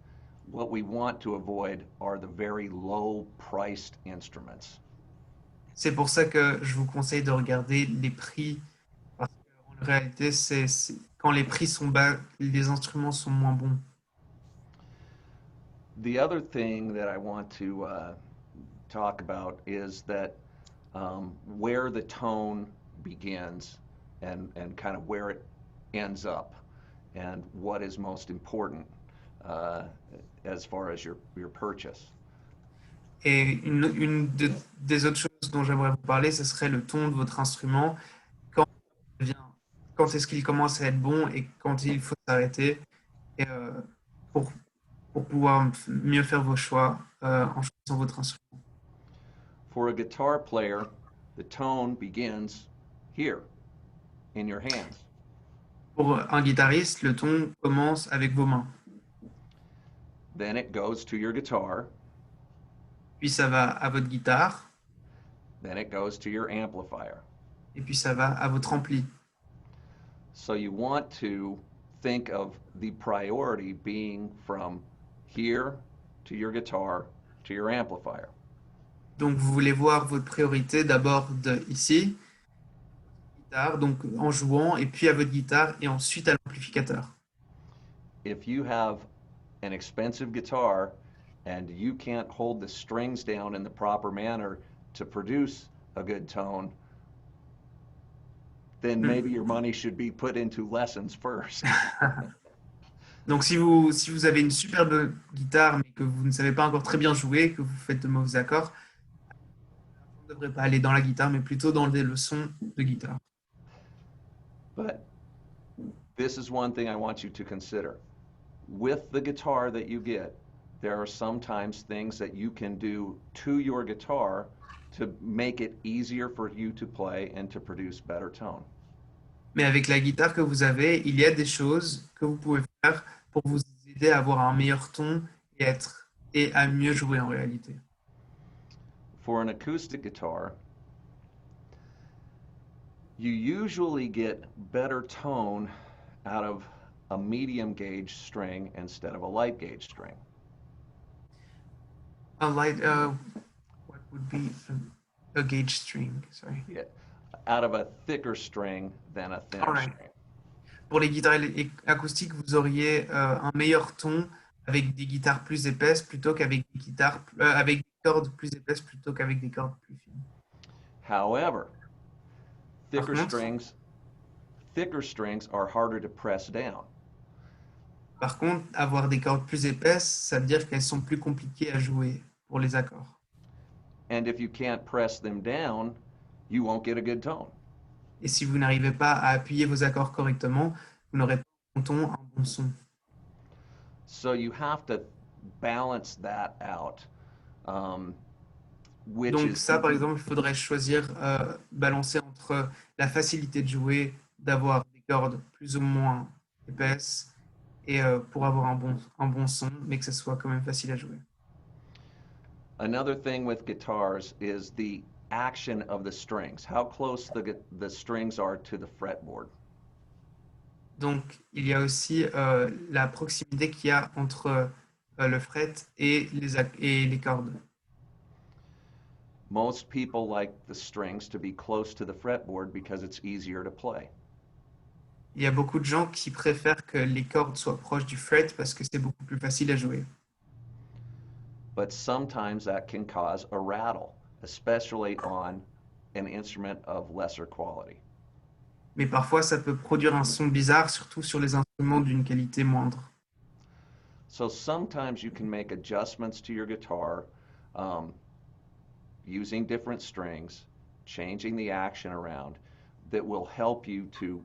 C: What we want to avoid are the very low priced instruments.
B: C'est pour ça que je vous conseille de regarder les prix, parce qu'en réalité, quand les prix sont bas, les instruments sont moins bons.
C: The other thing that I want to talk about is that where the tone begins and kind of where it ends up and what is most important as far as your purchase.
B: Et des autres choses dont j'aimerais vous parler, ce serait le ton de votre instrument. Quand, quand est-ce qu'il commence à être bon et quand il faut s'arrêter et, pour, pour pouvoir mieux faire vos choix en choisissant votre instrument.
C: For a guitar player, the tone begins here, in your hands.
B: Pour un guitariste, le ton commence avec vos mains.
C: Then it goes to your guitar.
B: Puis ça va à votre guitare.
C: Then it goes to your amplifier.
B: Et puis ça va à votre ampli.
C: So you want to think of the priority being from here to your guitar to your amplifier.
B: Donc vous voulez voir votre priorité d'abord de ici, guitare, donc en jouant, et puis à votre guitare, et ensuite à l'amplificateur.
C: If you have an expensive guitar and you can't hold the strings down in the proper manner to produce a good tone, then maybe your money should be put into lessons first.
B: Donc si vous avez une superbe guitare, mais que vous ne savez pas encore très bien jouer, que vous faites de mauvais accords, vous ne devrez pas aller dans la guitare, mais plutôt dans des leçons de guitare.
C: But this is one thing I want you to consider. With the guitar that you get, there are sometimes things that you can do to your guitar to make it easier for you to play and to produce better tone.
B: Mais avec la guitare que vous avez, il y a des choses que vous pouvez faire pour vous aider à avoir un meilleur ton et à mieux jouer en réalité.
C: For an acoustic guitar, you usually get better tone out of a medium gauge string instead of a light gauge string.
B: A light, what would be a gauge string? Sorry.
C: Yeah, out of a thicker string than a thinner
B: Alright.
C: string.
B: Pour les guitares acoustiques, vous auriez un meilleur ton avec des guitares plus épaisses plutôt qu'avec des guitares avec des cordes plus épaisses plutôt qu'avec des cordes plus fines.
C: However, thicker
B: Par contre-
C: strings are harder to press down.
B: Par contre, avoir des cordes plus épaisses, ça veut dire qu'elles sont plus compliquées à jouer pour les accords.
C: And if you can't press them down, you won't get a good tone.
B: Et si vous n'arrivez pas à appuyer vos accords correctement, vous n'aurez pas un bon ton, un bon son.
C: So you have to balance that out. Which
B: Donc
C: is
B: ça, par exemple, il faudrait choisir, balancer entre la facilité de jouer, d'avoir des cordes plus ou moins épaisses, et pour avoir un bon son, mais que ça soit quand même facile à jouer.
C: another thing with guitars is the action of the strings, how close the strings are to the fretboard.
B: Donc il y a aussi la proximité qu'il y a entre le fret et les cordes.
C: Most people like the strings to be close to the fretboard because it's easier to play.
B: Il y a beaucoup de gens qui préfèrent que les cordes soient proches du fret parce que c'est beaucoup plus facile à jouer.
C: but sometimes that can cause a rattle, especially on an instrument of lesser quality.
B: Mais parfois, ça peut produire un son bizarre, surtout sur les instruments d'une qualité moindre.
C: So sometimes you can make adjustments to your guitar um, using different strings, changing the action around, that will help you to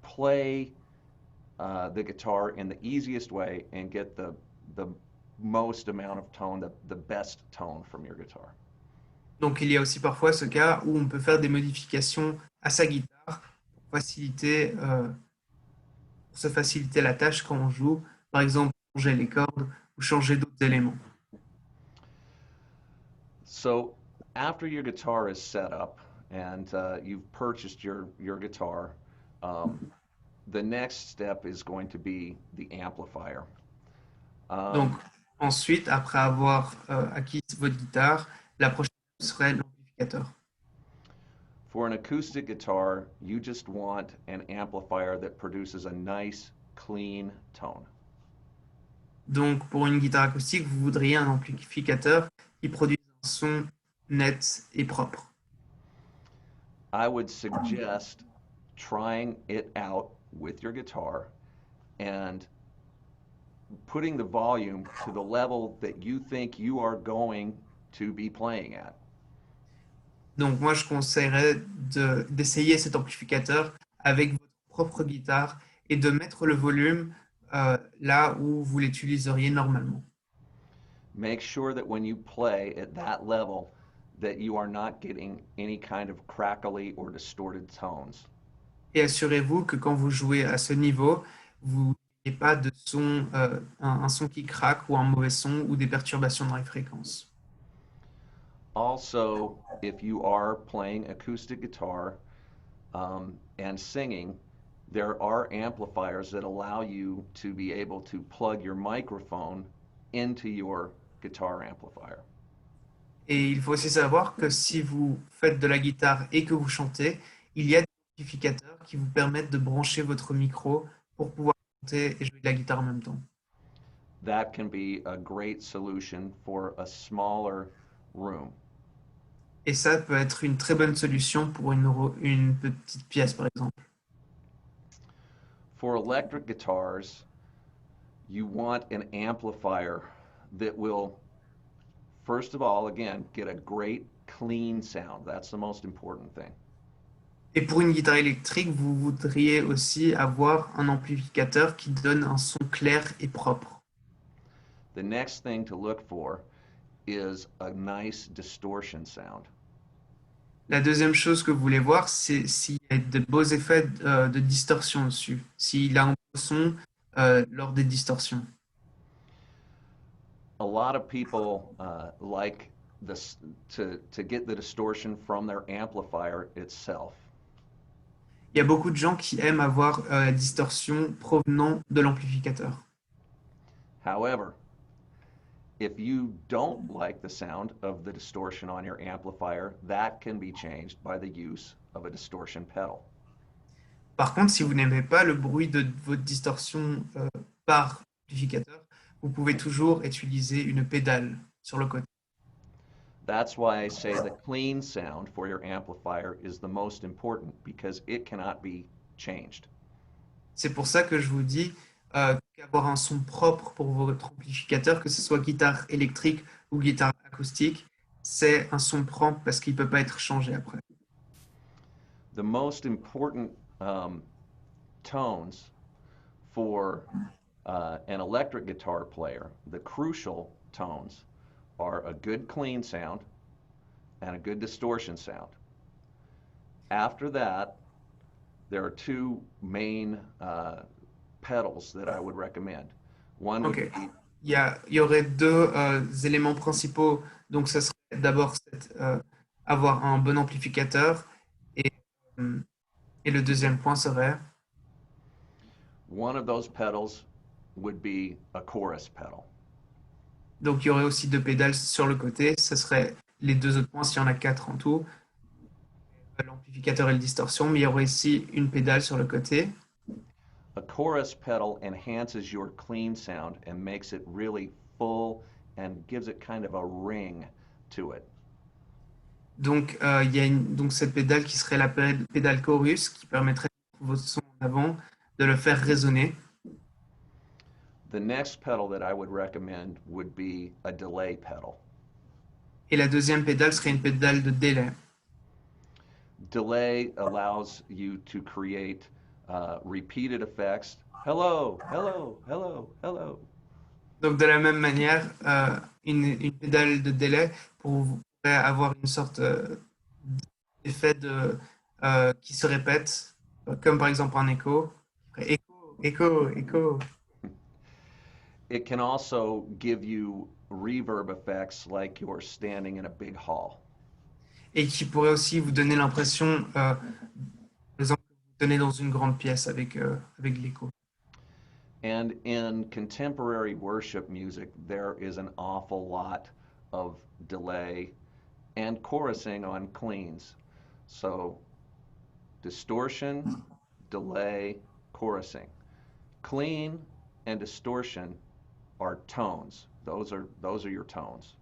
C: play the guitar in the easiest way and get the most amount of tone, the best tone from your guitar.
B: Donc, il y a aussi parfois ce cas où on peut faire des modifications à sa guitare pour se faciliter la tâche quand on joue. Par exemple, changer les cordes ou changer d'autres éléments.
C: So after your guitar is set up and you've purchased your guitar, the next step is going to be the amplifier.
B: Donc, ensuite, après avoir acquis votre guitare, la prochaine étape serait l'amplificateur.
C: For an acoustic guitar, you just want an amplifier that produces a nice, clean tone.
B: Donc, pour une guitare acoustique, vous voudriez un amplificateur qui produise un son net et propre.
C: I would suggest trying it out with your guitar and putting the volume to the level that you think you are going to be playing at.
B: Donc, moi, je conseillerais d'essayer cet amplificateur avec votre propre guitare et de mettre le volume là où vous l'utiliseriez normalement.
C: Make sure that when you play at that level, that you are not getting any kind of crackly or distorted tones.
B: Et assurez-vous que quand vous jouez à ce niveau, vous n'ayez pas de son, un son qui craque ou un mauvais son ou des perturbations dans les fréquences.
C: Also, if you are playing acoustic guitar and singing, there are amplifiers that allow you to be able to plug your microphone into your guitar amplifier.
B: Et il faut aussi savoir que si vous faites de la guitare et que vous chantez, il y a des amplificateurs qui vous permettent de brancher votre micro pour pouvoir chanter et jouer de la guitare en même temps.
C: That can be a great solution for a smaller room.
B: Et ça peut être une très bonne solution pour une petite pièce, par exemple.
C: For electric guitars, you want an amplifier that will, first of all, again, get a great clean sound. That's the most important thing.
B: Et pour une guitare électrique, vous voudriez aussi avoir un amplificateur qui donne un son clair et propre.
C: The next thing to look for is a nice distortion sound.
B: La deuxième chose que vous voulez voir, c'est s'il y a de beaux effets de distorsion dessus, s'il a un beau son lors des distorsions.
C: A lot of people like this to get the distortion from their amplifier itself.
B: Il y a beaucoup de gens qui aiment avoir la distorsion provenant de l'amplificateur.
C: However, if you don't like the sound of the distortion on your amplifier, that can be changed by the use of a distortion pedal.
B: Par contre, si vous n'aimez pas le bruit de votre distorsion par l'amplificateur, vous pouvez toujours utiliser une pédale sur le côté.
C: That's why I say the clean sound for your amplifier is the most important because it cannot be changed.
B: C'est pour ça que je vous dis qu'avoir un son propre pour votre amplificateur, que ce soit guitare électrique ou guitare acoustique, c'est un son propre parce qu'il ne peut pas être changé après.
C: The most important tones for an electric guitar player, the crucial tones, are a good clean sound and a good distortion sound. After that, there are two main pedals that I would recommend. One would
B: Ok.
C: be
B: Il y aurait deux éléments principaux. Donc, ce serait d'abord avoir un bon amplificateur et le deuxième point serait
C: one of those pedals would be a chorus pedal.
B: donc il y aurait aussi deux pédales sur le côté. Ce serait les deux autres points s'il y en a quatre en tout. L'amplificateur et la distorsion, mais il y aurait aussi une pédale sur le côté.
C: A chorus pedal enhances your clean sound and makes it really full and gives it kind of a ring to it.
B: Donc, il y a donc cette pédale qui serait la pédale chorus qui permettrait de mettre votre son en avant, de le faire résonner.
C: The next pedal that I would recommend would be a delay pedal.
B: Et la deuxième pédale serait une pédale de délai.
C: Delay allows you to create repeated effects. Hello, hello, hello, hello.
B: Donc, de la même manière, une pédale de délai pourrait avoir une sorte d'effet qui se répète, comme par exemple un écho. Écho, écho, écho.
C: It can also give you reverb effects like you're standing in a big hall.
B: Et qui pourrait aussi vous donner l'impression, par exemple, que vous tenez dans une grande pièce avec l'écho.
C: And in contemporary worship music, there is an awful lot of delay and chorusing on cleans. So distortion, delay, chorusing. Clean and distortion are tones. Those are your tones.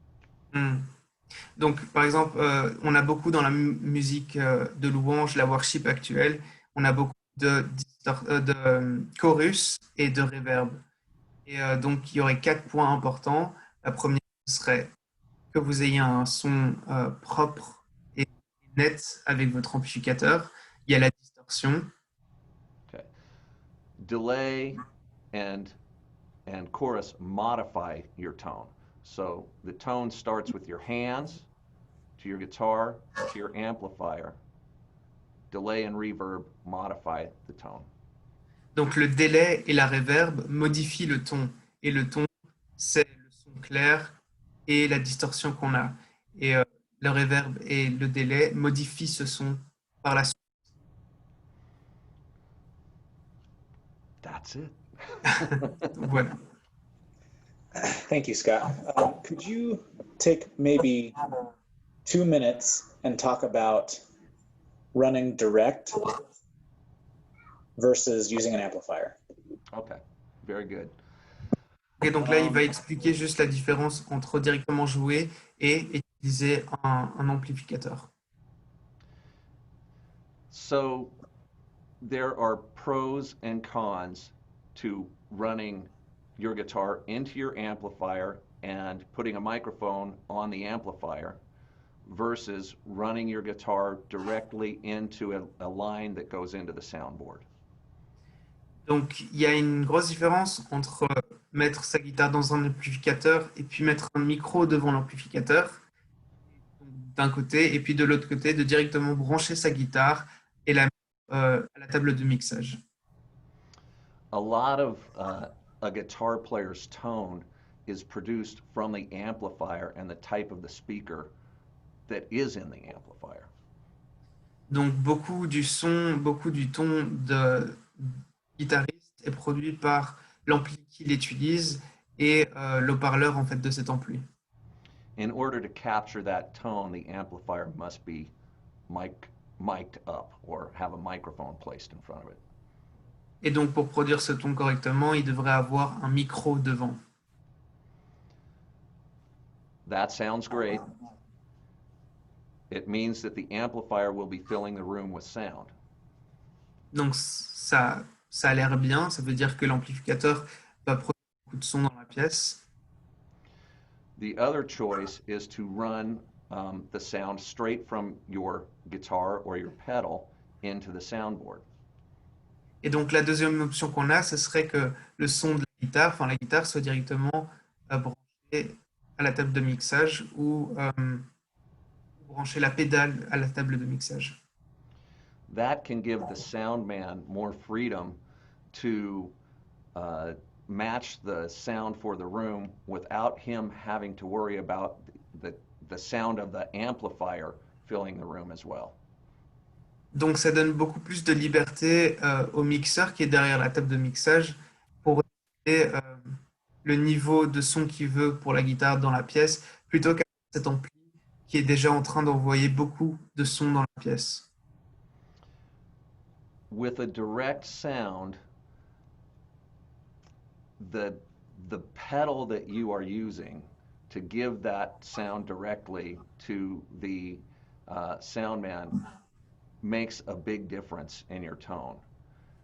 B: Hmm. Donc, par exemple, on a beaucoup dans la musique de louange, la worship actuelle, on a beaucoup de chorus et de reverb. Et donc, il y aurait 4 points importants. La première serait que vous ayez un son propre et net avec votre amplificateur. Il y a la distorsion.
C: Okay. Delay and chorus modify your tone. So the tone starts with your hands to your guitar to your amplifier. Delay and reverb modify the tone.
B: Donc, le délai et la reverb modifient le ton. Et le ton, c'est le son clair et la distorsion qu'on a. Et le reverb et le délai modifient ce son par la suite.
C: That's it.
B: Voilà.
A: Thank you, Scott. Could you take maybe 2 minutes and talk about running direct versus using an amplifier?
C: Okay, very good.
B: Et donc là, il va expliquer juste la différence entre directement jouer et utiliser un amplificateur.
C: So there are pros and cons to running your guitar into your amplifier and putting a microphone on the amplifier versus running your guitar directly into a line that goes into the soundboard.
B: Donc, il y a une grosse différence entre mettre sa guitare dans un amplificateur et puis mettre un micro devant l'amplificateur d'un côté, et puis de l'autre côté, de directement brancher sa guitare et la mettre à la table de mixage.
C: A lot of a guitar player's tone is produced from the amplifier and the type of the speaker that is in the amplifier.
B: Donc, beaucoup du ton de guitariste est produit par l'ampli qu'il utilise et l'haut-parleur en fait de cet ampli.
C: In order to capture that tone, the amplifier must be mic'd up or have a microphone placed in front of it.
B: Et donc, pour produire ce ton correctement, il devrait avoir un micro devant.
C: That sounds great. It means that the amplifier will be filling the room with sound.
B: Donc, ça a l'air bien. Ça veut dire que l'amplificateur va produire beaucoup de son dans la pièce.
C: The other choice is to run the sound straight from your guitar or your pedal into the soundboard.
B: Et donc, la deuxième option qu'on a, ce serait que le son de la guitare soit directement branché à la table de mixage ou brancher la pédale à la table de mixage.
C: That can give the sound man more freedom to match the sound for the room without him having to worry about the sound of the amplifier filling the room as well.
B: Donc, ça donne beaucoup plus de liberté au mixeur qui est derrière la table de mixage pour régler le niveau de son qu'il veut pour la guitare dans la pièce, plutôt qu'à cet ampli qui est déjà en train d'envoyer beaucoup de son dans la pièce.
C: With a direct sound, the pedal that you are using to give that sound directly to the sound man makes a big difference in your tone.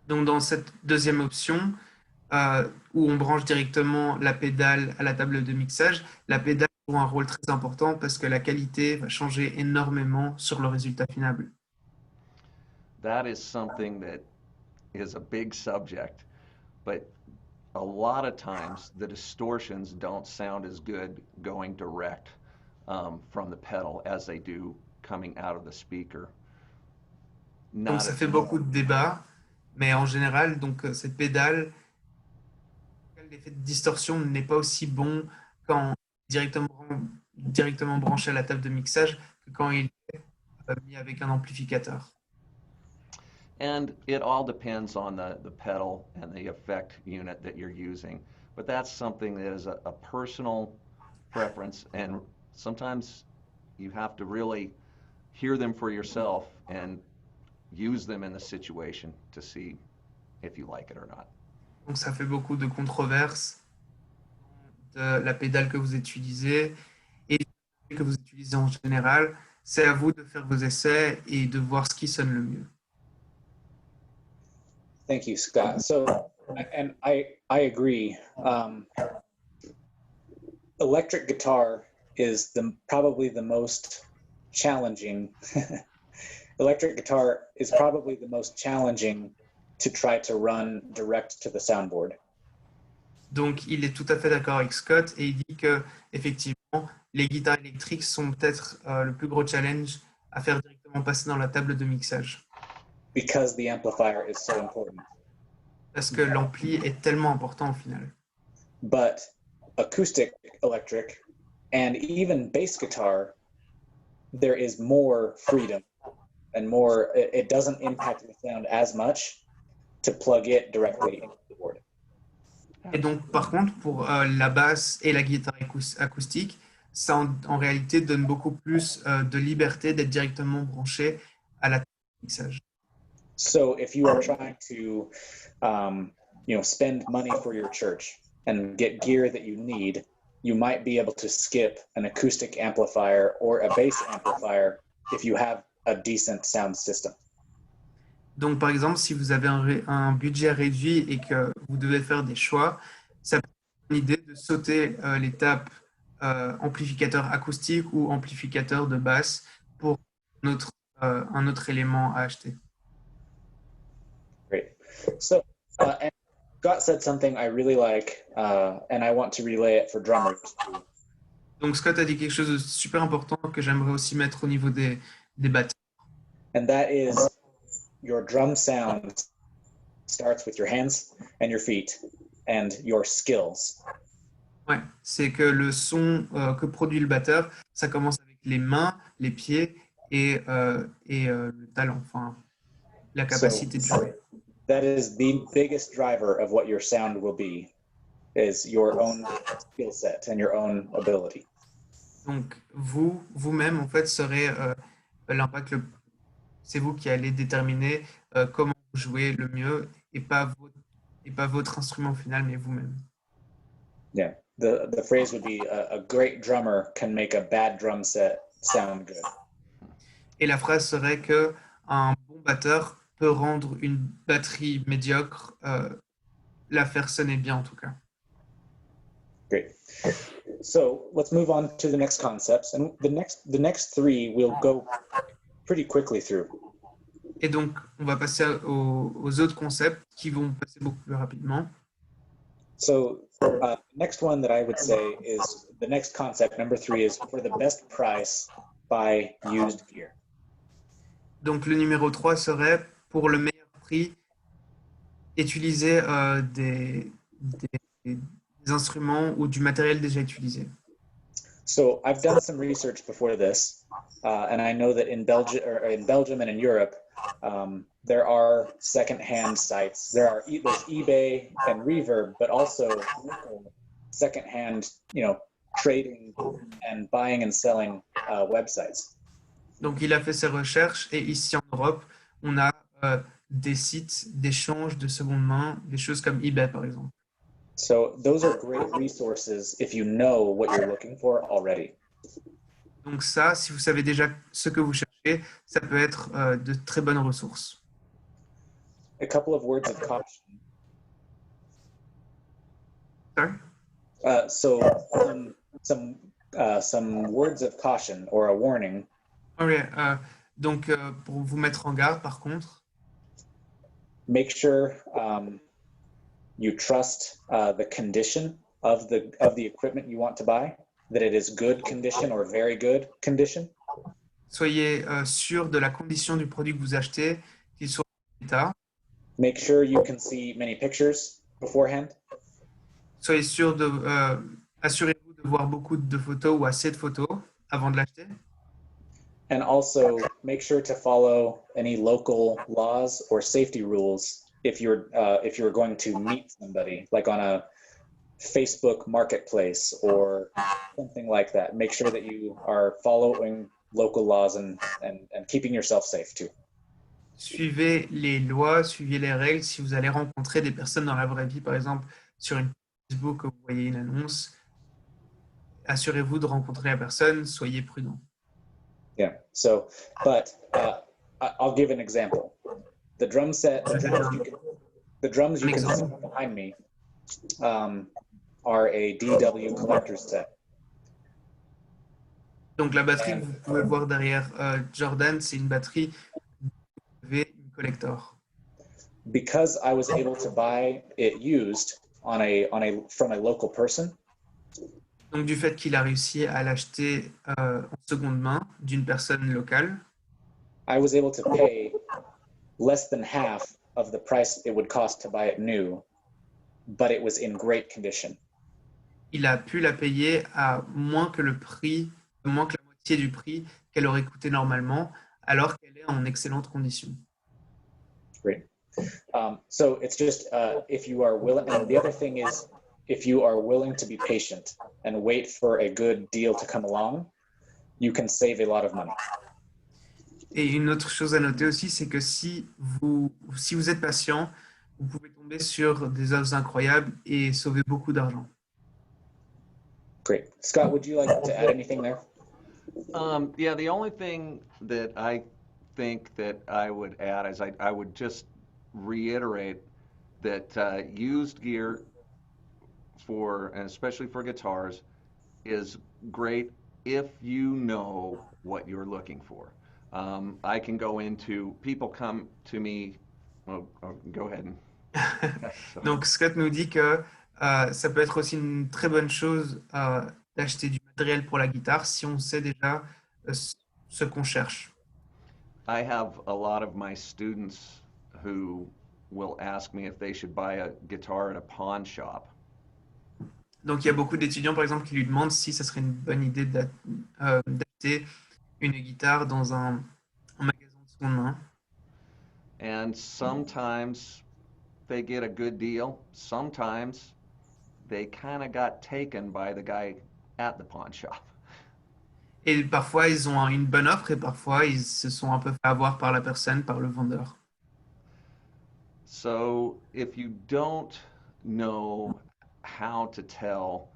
B: Donc dans cette deuxième option, où on branche directement la pédale à la table de mixage, la pédale joue un rôle très important parce que la qualité va changer énormément sur le résultat final.
C: That is something that is a big subject, but a lot of times the distortions don't sound as good going direct from the pedal as they do coming out of the speaker.
B: Donc ça fait beaucoup de débats, mais en général, donc cette pédale, l'effet de distorsion n'est pas aussi bon quand directement branché à la table de mixage que quand il est mis avec un amplificateur.
C: And it all depends on the pedal and the effect unit that you're using. But that's something that is a personal preference, and sometimes you have to really hear them for yourself and use them in the situation to see if you like it or not.
B: Donc ça fait beaucoup de controverses de la pédale que vous utilisez et que vous utilisez en général. C'est à vous de faire vos essais et de voir ce qui sonne le mieux.
A: Thank you, Scott. So, and I agree. Electric guitar is probably the most challenging. Electric guitar is probably the most challenging to try to run direct to the soundboard.
B: Donc, il est tout à fait d'accord avec Scott et il dit que effectivement, les guitares électriques sont peut-être le plus gros challenge à faire directement passer dans la table de mixage.
A: Because the amplifier is so important.
B: Parce que l'ampli est tellement important au final.
A: But acoustic electric and even bass guitar, there is more freedom and more, it doesn't impact the sound as much to plug it directly into the board.
B: Et donc, par contre, pour la basse et la guitare acoustique, ça en réalité donne beaucoup plus de liberté d'être directement branché à la table de mixage.
A: So if you are trying to, spend money for your church and get gear that you need, you might be able to skip an acoustic amplifier or a bass amplifier if you have a decent sound system.
B: Donc, par exemple, si vous avez un budget réduit et que vous devez faire des choix, ça peut être une idée de sauter l'étape amplificateur acoustique ou amplificateur de basse pour un autre élément à acheter.
A: Great. So, and Scott said something I really like, and I want to relay it for drummers.
B: Donc, Scott a dit quelque chose de super important que j'aimerais aussi mettre au niveau des batteurs.
A: And that is your drum sound starts with your hands and your feet and your skills.
B: Ouais, c'est que le son que produit le batteur, ça commence avec les mains, les pieds et le talent, enfin la capacité de jouer.
A: That is the biggest driver of what your sound will be, is your own skill set and your own ability.
B: Donc vous-même en fait serez l'impact. C'est vous qui allez déterminer comment vous jouez le mieux et pas votre instrument final, mais vous-même.
A: Yeah, the phrase would be a great drummer can make a bad drum set sound good.
B: Et la phrase serait que un bon batteur peut rendre une batterie médiocre, la faire sonner bien en tout cas.
A: Great. So let's move on to the next concepts, and the next three we'll go pretty quickly through.
B: Et donc, on va passer aux autres concepts qui vont passer beaucoup plus rapidement.
A: So next one that I would say is the next concept, number 3, is for the best price, buy used gear.
B: Donc, le numéro 3 serait pour le meilleur prix, utiliser des instruments ou du matériel déjà utilisé.
A: So I've done some research before this, and I know that in Belgium and in Europe, there are secondhand sites. There's eBay and Reverb, but also secondhand, trading and buying and selling websites.
B: Donc, il a fait ses recherches et ici en Europe, on a des sites d'échange de seconde main, des choses comme eBay par exemple.
A: So those are great resources if you know what you're looking for already.
B: Donc ça, si vous savez déjà ce que vous cherchez, ça peut être de très bonnes ressources.
A: A couple of words of caution.
B: Sorry?
A: So some words of caution or a warning.
B: Okay, donc pour vous mettre en garde, par contre,
A: Make sure you trust the condition of the equipment you want to buy, that it is good condition or very good condition.
B: soyez sûr de la condition du produit que vous achetez, qu'il soit en état.
A: Make sure you can see many pictures beforehand.
B: Soyez sûr de assurez-vous de voir beaucoup de photos ou assez de photos avant de l'acheter.
A: And also make sure to follow any local laws or safety rules if you're going to meet somebody, like on a Facebook marketplace or something like that. Make sure that you are following local laws and keeping yourself safe too.
B: Suivez les lois, suivez les règles. Si vous allez rencontrer des personnes dans la vraie vie, par exemple sur une Facebook, vous voyez une annonce, assurez-vous de rencontrer la personne, soyez prudent.
A: Yeah. So, but I'll give an example. The drum set, the drums you can see behind me are a DW collector's set.
B: Donc la batterie que vous pouvez voir derrière Jordan, c'est une batterie DW collector.
A: Because I was able to buy it used from a local person.
B: Donc du fait qu'il a réussi à l'acheter en seconde main d'une personne locale,
A: I was able to pay less than half of the price it would cost to buy it new, but it was in great condition.
B: il a pu la payer à moins que le prix, moins que la moitié du prix qu'elle aurait coûté normalement, alors qu'elle est en excellente condition.
A: Great. So it's just if you are willing, and the other thing is if you are willing to be patient and wait for a good deal to come along, you can save a lot of money.
B: Et une autre chose à noter aussi, c'est que si vous êtes patient, vous pouvez tomber sur des offres incroyables et sauver beaucoup d'argent.
A: Great. Scott, would you like to add anything there?
C: Yeah, the only thing that I think that I would add is I would just reiterate that used gear and especially for guitars, is great if you know what you're looking for. I can go into, people come to me, go ahead.
B: Donc Scott nous dit que ça peut être aussi une très bonne chose d'acheter du matériel pour la guitare si on sait déjà ce qu'on cherche.
C: I have a lot of my students who will ask me if they should buy a guitar at a pawn shop.
B: Donc il y a beaucoup d'étudiants par exemple qui lui demandent si ça serait une bonne idée d'acheter une guitare dans un magasin de seconde main.
C: And sometimes they get a good deal. Sometimes they kind of got taken by the guy at the pawn shop.
B: Et parfois ils ont une bonne offre et parfois ils se sont un peu fait avoir par la personne, par le vendeur.
C: So if you don't know how to tell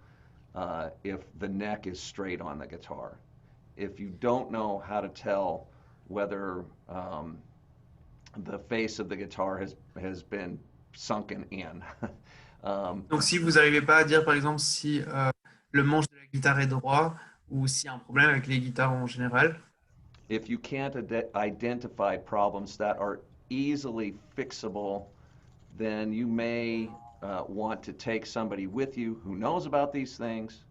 C: if the neck is straight on the guitar, if you don't know how to tell whether the face of the guitar has been sunken in.
B: Donc si vous n'arrivez pas à dire par exemple si le manche de la guitare est droit ou s'il y a un problème avec les guitares en général.
C: If you can't identify problems that are easily fixable, then you may want to take somebody with you who knows about these things,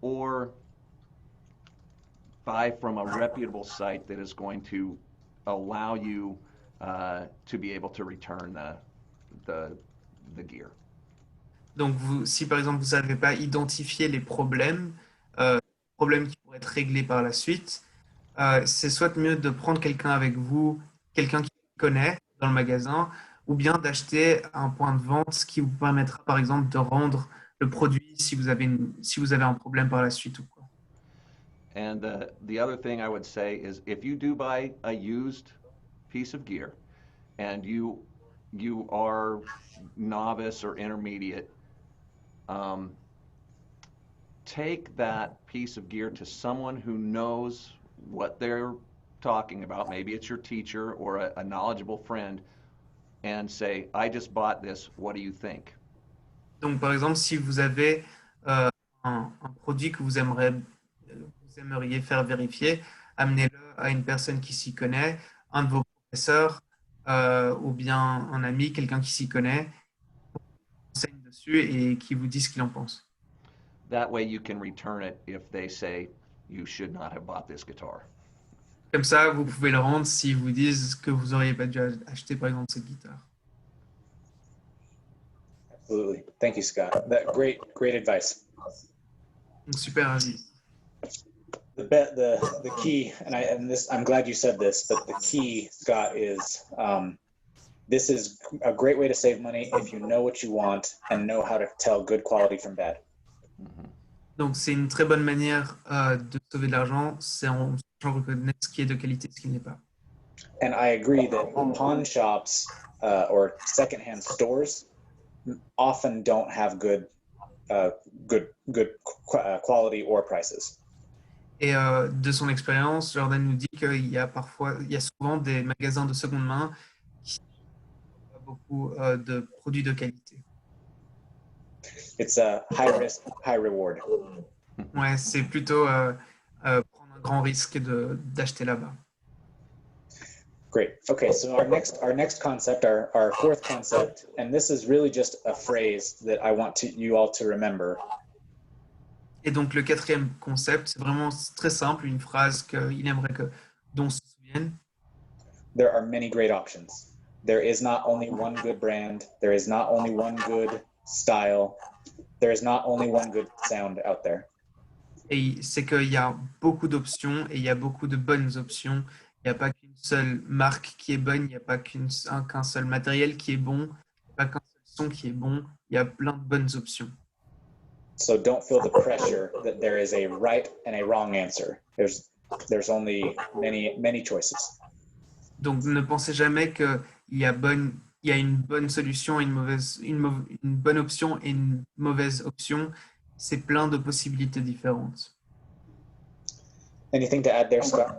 C: or buy from a reputable site that is going to allow you to be able to return the gear.
B: Donc si par exemple vous ne savez pas identifier les problèmes qui pourraient être réglés par la suite, c'est soit mieux de prendre quelqu'un avec vous, quelqu'un qui connaît dans le magasin, ou bien d'acheter un point de vente qui vous permettra par exemple de rendre le produit si vous avez un problème par la suite ou quoi.
C: And the other thing I would say is if you do buy a used piece of gear and you are novice or intermediate, um, take that piece of gear to someone who knows what they're talking about. Maybe it's your teacher or a knowledgeable friend, and say, I just bought this, what do you think?
B: Donc, par exemple, si vous avez euh, un produit que vous aimeriez faire vérifier, amenez-le à une personne qui s'y connaît, un de vos professeurs ou bien un ami, quelqu'un qui s'y connaît, enseigne dessus et qui vous dit ce qu'il en pense.
C: That way you can return it if they say you should not have bought this guitar.
B: Comme ça, vous pouvez le rendre s'ils vous disent que vous n'auriez pas dû acheter, par exemple, cette guitare.
A: Absolutely. Thank you, Scott. Great advice.
B: Donc, super avis.
A: The key, I'm glad you said this, but the key, Scott, is this is a great way to save money if you know what you want and know how to tell good quality from bad.
B: Donc, c'est une très bonne manière de sauver de l'argent, c'est en sachant reconnaître ce qui est de qualité et ce qui n'est pas.
A: And I agree that pawn shops or secondhand stores often don't have good quality or prices.
B: Et de son expérience, Jordan nous dit qu'il y a souvent des magasins de seconde main qui n'ont pas beaucoup de produits de qualité.
A: It's a high risk, high reward.
B: Ouais, c'est plutôt prendre un grand risque d'acheter là-bas.
A: Great. Okay, so our next concept, our fourth concept, and this is really just a phrase that I want you all to remember.
B: Et donc le quatrième concept, c'est vraiment très simple, une phrase dont on se souvienne.
A: There are many great options. There is not only one good brand. There is not only one good style. There is not only one good sound out there.
B: Et c'est qu'il y a beaucoup d'options et il y a beaucoup de bonnes options. Il n'y a pas qu'une seule marque qui est bonne, il n'y a pas qu'un seul matériel qui est bon, il n'y a pas qu'un seul son qui est bon, il y a plein de bonnes options.
A: So don't feel the pressure that there is a right and a wrong answer. There's only many choices.
B: Donc ne pensez jamais qu'il y a une bonne solution et une bonne option et une mauvaise option. C'est plein de possibilités différentes.
A: Anything to add there, Scott?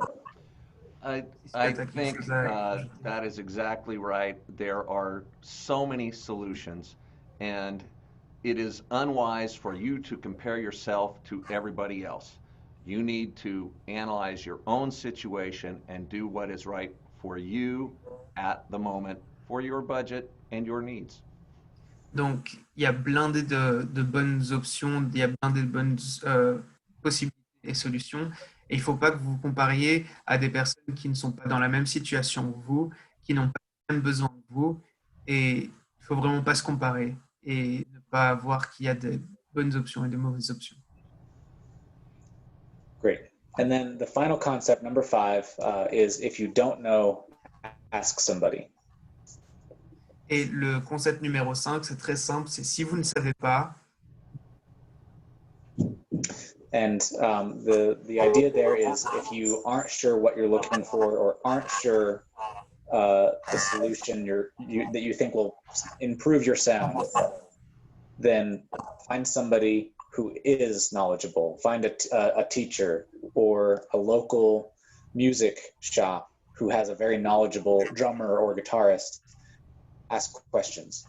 C: I think that is exactly right. There are so many solutions, and it is unwise for you to compare yourself to everybody else. You need to analyze your own situation and do what is right for you at the moment, for your budget and your needs.
B: Donc, il y a blindé de bonnes options, il y a blindé de bonnes possibilités et solutions. Et il ne faut pas que vous vous compariez à des personnes qui ne sont pas dans la même situation que vous, qui n'ont pas les mêmes besoins que vous. Et il ne faut vraiment pas se comparer et ne pas voir qu'il y a des bonnes options et des mauvaises options.
A: Great. And then the final concept, number 5, is if you don't know, ask somebody.
B: Et le concept numéro 5, c'est très simple, c'est si vous ne savez pas.
A: And the idea there is if you aren't sure what you're looking for or aren't sure the solution that you think will improve your sound, then find somebody who is knowledgeable. Find a teacher or a local music shop who has a very knowledgeable drummer or guitarist. Ask questions.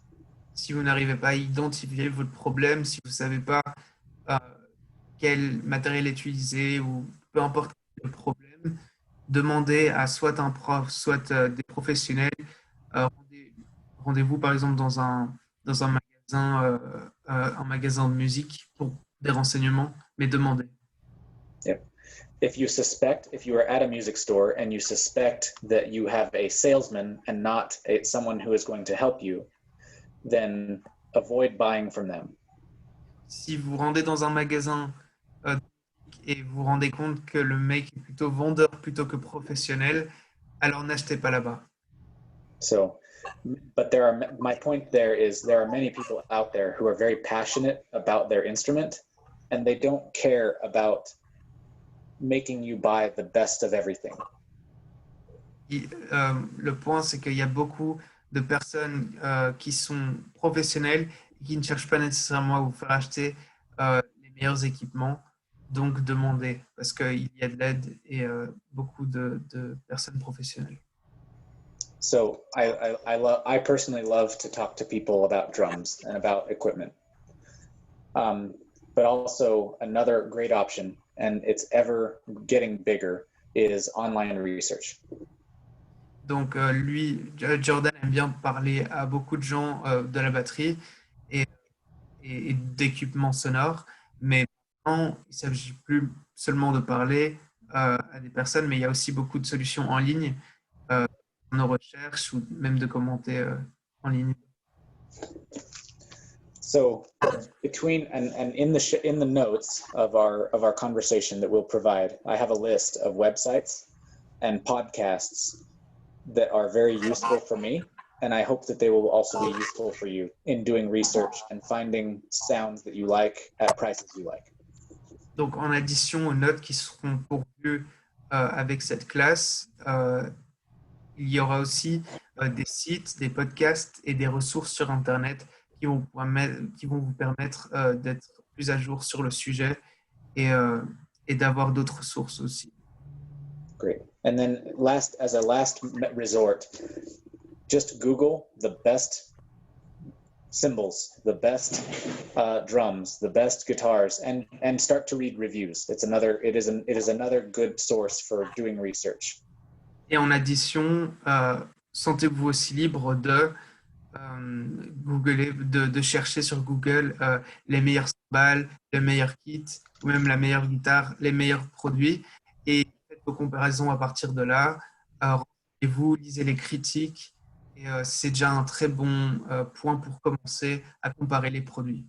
B: Si vous n'arrivez pas à identifier votre problème, si vous ne savez pas quel matériel utiliser ou peu importe le problème, demandez à soit un prof, soit des professionnels. Rendez-vous par exemple dans un magasin de musique pour des renseignements, mais demandez.
A: Yep. If you are at a music store and you suspect that you have a salesman and not someone who is going to help you, then avoid buying from them.
B: Si vous rendez dans un magasin et vous rendez compte que le mec est plutôt vendeur plutôt que professionnel, alors n'achetez pas là-bas.
A: So, but my point there is there are many people out there who are very passionate about their instrument and they don't care about making you buy the best of everything.
B: Le point, c'est qu'il y a beaucoup de personnes qui sont professionnelles et qui ne cherchent pas nécessairement à vous faire acheter les meilleurs équipements. Donc, demandez, parce qu'il y a de l'aide et beaucoup de personnes professionnelles.
A: So I personally love to talk to people about drums and about equipment. But also another great option, and it's ever getting bigger, is online research.
B: Donc, Jordan aime bien parler à beaucoup de gens de la batterie et, et d'équipements sonores, mais maintenant, il ne s'agit plus seulement de parler à des personnes, mais il y a aussi beaucoup de solutions en ligne, dans nos recherches ou même de commenter en ligne.
A: So between and in the notes of our conversation that we'll provide, I have a list of websites and podcasts that are very useful for me, and I hope that they will also be useful for you in doing research and finding sounds that you like at prices you like.
B: Donc, en addition aux notes qui seront pourvues avec cette classe, il y aura aussi des sites, des podcasts et des ressources sur Internet qui vont vous permettre d'être plus à jour sur le sujet et d'avoir d'autres sources aussi.
A: Great. And then as a last resort, just Google the best cymbals, the best drums, the best guitars, and start to read reviews. It is another good source for doing research.
B: Et en addition, sentez-vous aussi libre de googler, de chercher sur Google les meilleurs cymbales, le meilleur kit, ou même la meilleure guitare, les meilleurs produits, et faites vos comparaisons à partir de là. Renseignez-vous, lisez les critiques, et c'est déjà un très bon point pour commencer à comparer les produits.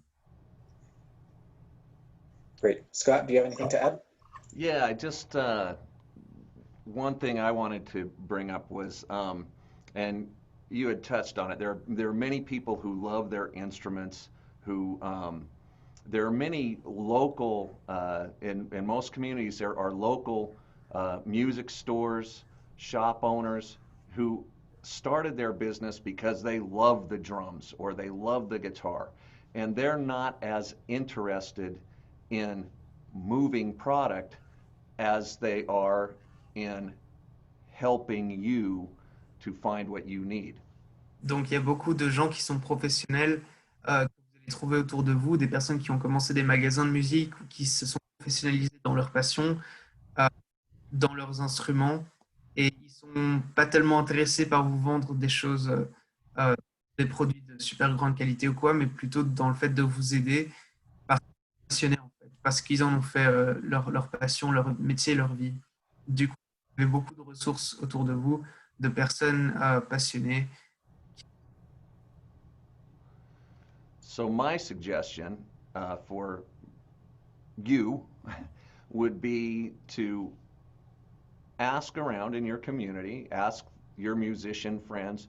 A: Great. Scott, do you have anything to add?
C: Yeah, I just one thing I wanted to bring up was, and you had touched on it. There are many people who love their instruments. There are many local in most communities. There are local music stores, shop owners who started their business because they love the drums or they love the guitar, and they're not as interested in moving product as they are in helping you to find what you need.
B: Donc, il y a beaucoup de gens qui sont professionnels, que vous allez trouver autour de vous, des personnes qui ont commencé des magasins de musique ou qui se sont professionnalisés dans leur passion, dans leurs instruments, et ils ne sont pas tellement intéressés par vous vendre des choses, des produits de super grande qualité ou quoi, mais plutôt dans le fait de vous aider parce qu'ils sont passionnés, en fait, parce qu'ils en ont fait leur passion, leur métier, leur vie. Du coup, vous avez beaucoup de ressources autour de vous, de personnes passionnées.
C: So my suggestion for you would be to ask around in your community, ask your musician friends,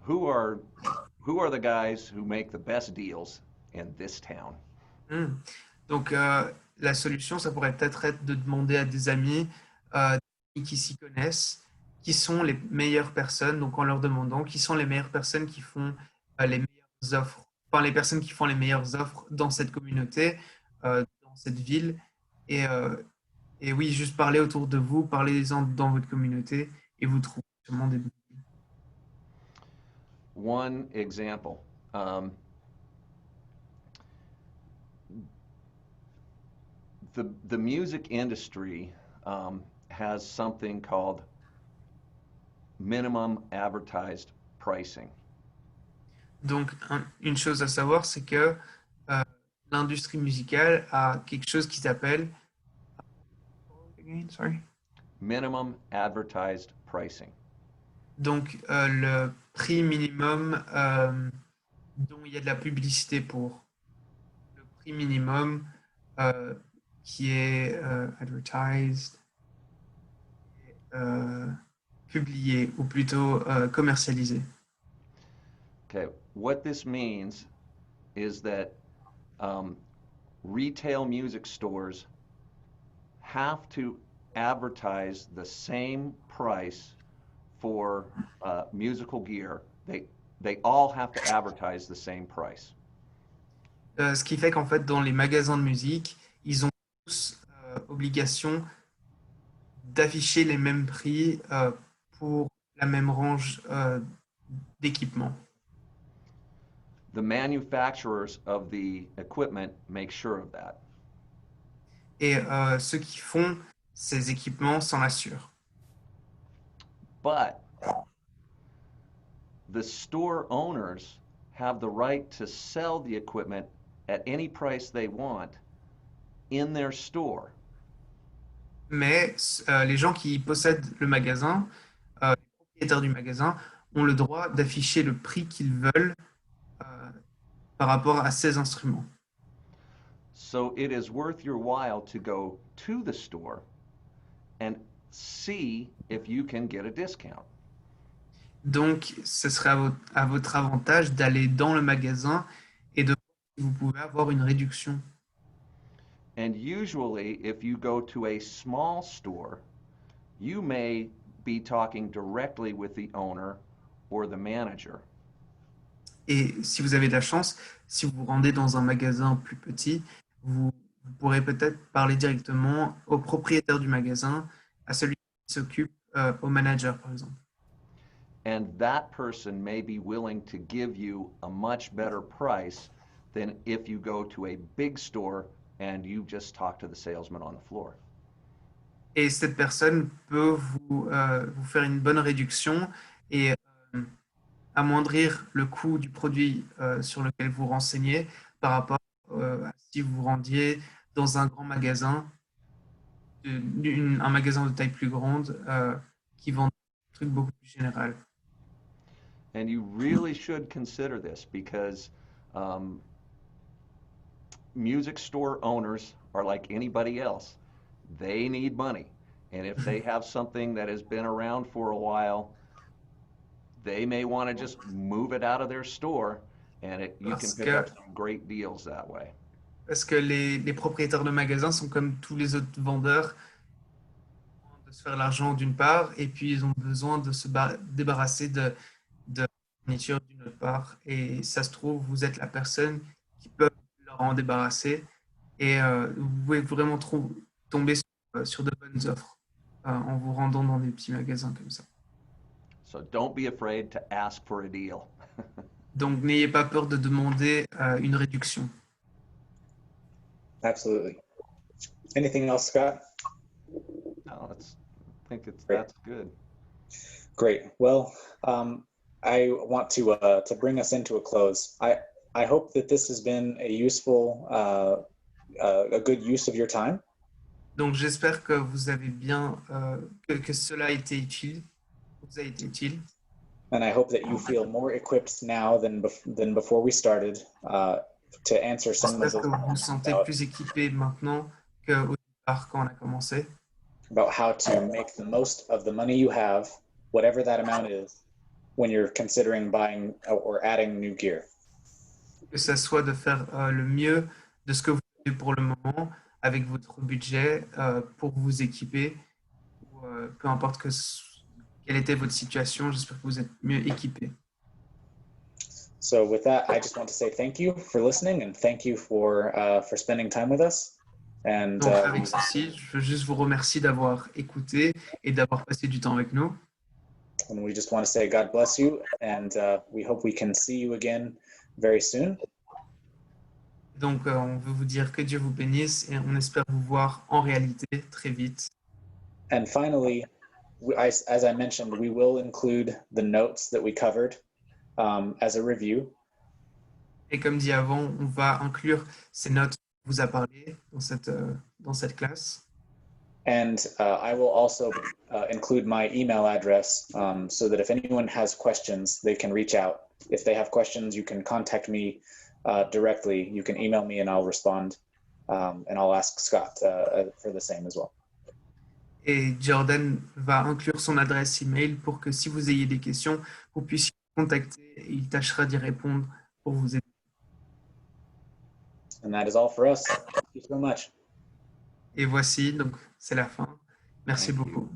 C: who are the guys who make the best deals in this town?
B: Donc, la solution, ça pourrait peut-être être de demander à des amis qui s'y connaissent, qui sont les meilleures personnes, donc en leur demandant qui sont les meilleures personnes qui font les meilleures offres, enfin les personnes qui font les meilleures offres dans cette communauté, dans cette ville. Et oui, juste parler autour de vous, parlez-en dans votre communauté et vous trouverez sûrement des bons deals.
C: One example. The music industry has something called minimum advertised pricing.
B: Donc, une chose à savoir, c'est que l'industrie musicale a quelque chose qui s'appelle Sorry.
C: Minimum advertised pricing.
B: Donc, le prix minimum dont il y a de la publicité pour. Le prix minimum qui est advertised, publié, ou plutôt commercialisé.
C: Okay, what this means is that retail music stores have to advertise the same price for musical gear. They all have to advertise the same price.
B: Ce qui fait qu'en fait, dans les magasins de musique, ils ont tous obligation d'afficher les mêmes prix pour la même range d'équipements.
C: The manufacturers of the equipment make sure of that.
B: Et ceux qui font ces équipements s'en assurent.
C: But the store owners have the right to sell the equipment at any price they want in their store.
B: Mais les gens qui possèdent le magasin, les propriétaires du magasin, ont le droit d'afficher le prix qu'ils veulent euh, par rapport à ces instruments.
C: So it is worth your while to go to the store and see if you can get a discount.
B: Donc, ce serait à votre avantage d'aller dans le magasin et de voir si vous pouvez avoir une réduction.
C: And usually, if you go to a small store, you may be talking directly with the owner or the manager.
B: Et si vous avez de la chance, si vous vous rendez dans un magasin plus petit, vous pourrez peut-être parler directement au propriétaire du magasin, à celui qui s'occupe, au manager, par exemple.
C: And that person may be willing to give you a much better price than if you go to a big store and you just talk to the salesman on the floor.
B: Et cette personne peut vous faire une bonne réduction et amoindrir le coût du produit sur lequel vous renseignez par rapport à si vous rendiez dans un grand magasin, un magasin de taille plus grande qui vend des trucs beaucoup plus généraux.
C: And you really should consider this because music store owners are like anybody else. They need money. And if they have something that has been around for a while, they may want to just move it out of their store and you can pick up some great deals that way.
B: Parce que les propriétaires de magasins sont comme tous les autres vendeurs, de se faire l'argent d'une part, et puis ils ont besoin de se débarrasser de fourniture d'une autre part. Et ça se trouve, vous êtes la personne qui peut leur en débarrasser. Et vous pouvez vraiment tomber sur de bonnes offres en vous rendant dans des petits magasins comme ça.
C: So don't be afraid to ask for a deal.
B: Donc n'ayez pas peur de demander une réduction.
A: Absolutely. Anything else, Scott?
C: No, I think
A: Great.
C: that's good.
A: Great. Well, I want to bring us into a close. I hope that this has been a useful, a good use of your time.
B: Donc j'espère que vous avez bien, que cela a été utile, vous a été utile.
A: And I hope that you feel more equipped now than before we started to answer some of
B: J'espère
A: those
B: que vous vous sentez
A: questions
B: plus équipé maintenant qu'au départ quand on a commencé.
A: about how to make the most of the money you have, whatever that amount is, when you're considering buying or adding new gear.
B: Que ça soit de faire le mieux de ce que vous avez pour le moment avec votre budget pour vous équiper. Ou, peu importe quelle était votre situation, j'espère que vous êtes mieux équipé.
A: So with that, I just want to say thank you for listening and thank you for spending time with us. And
B: Donc avec ceci, je veux juste vous remercier d'avoir écouté et d'avoir passé du temps avec nous.
A: and we just want to say God bless you, and we hope we can see you again very soon.
B: Donc on veut vous dire que Dieu vous bénisse et on espère vous voir en réalité très vite.
A: And finally, as I mentioned, we will include the notes that we covered as a review.
B: Et comme dit avant, on va inclure ces notes qu'on vous a parlé dans cette classe.
A: And I will also include my email address so that if anyone has questions, they can reach out. If they have questions, you can contact me directly. You can email me and I'll respond. And I'll ask Scott for the same as well.
B: Et Jordan va inclure son adresse email pour que si vous ayez des questions, vous puissiez le contacter et il tâchera d'y répondre pour vous aider.
A: And that is all for us. Thank you so much.
B: Et voici, donc c'est la fin. Merci
C: Thank
B: beaucoup.
C: you.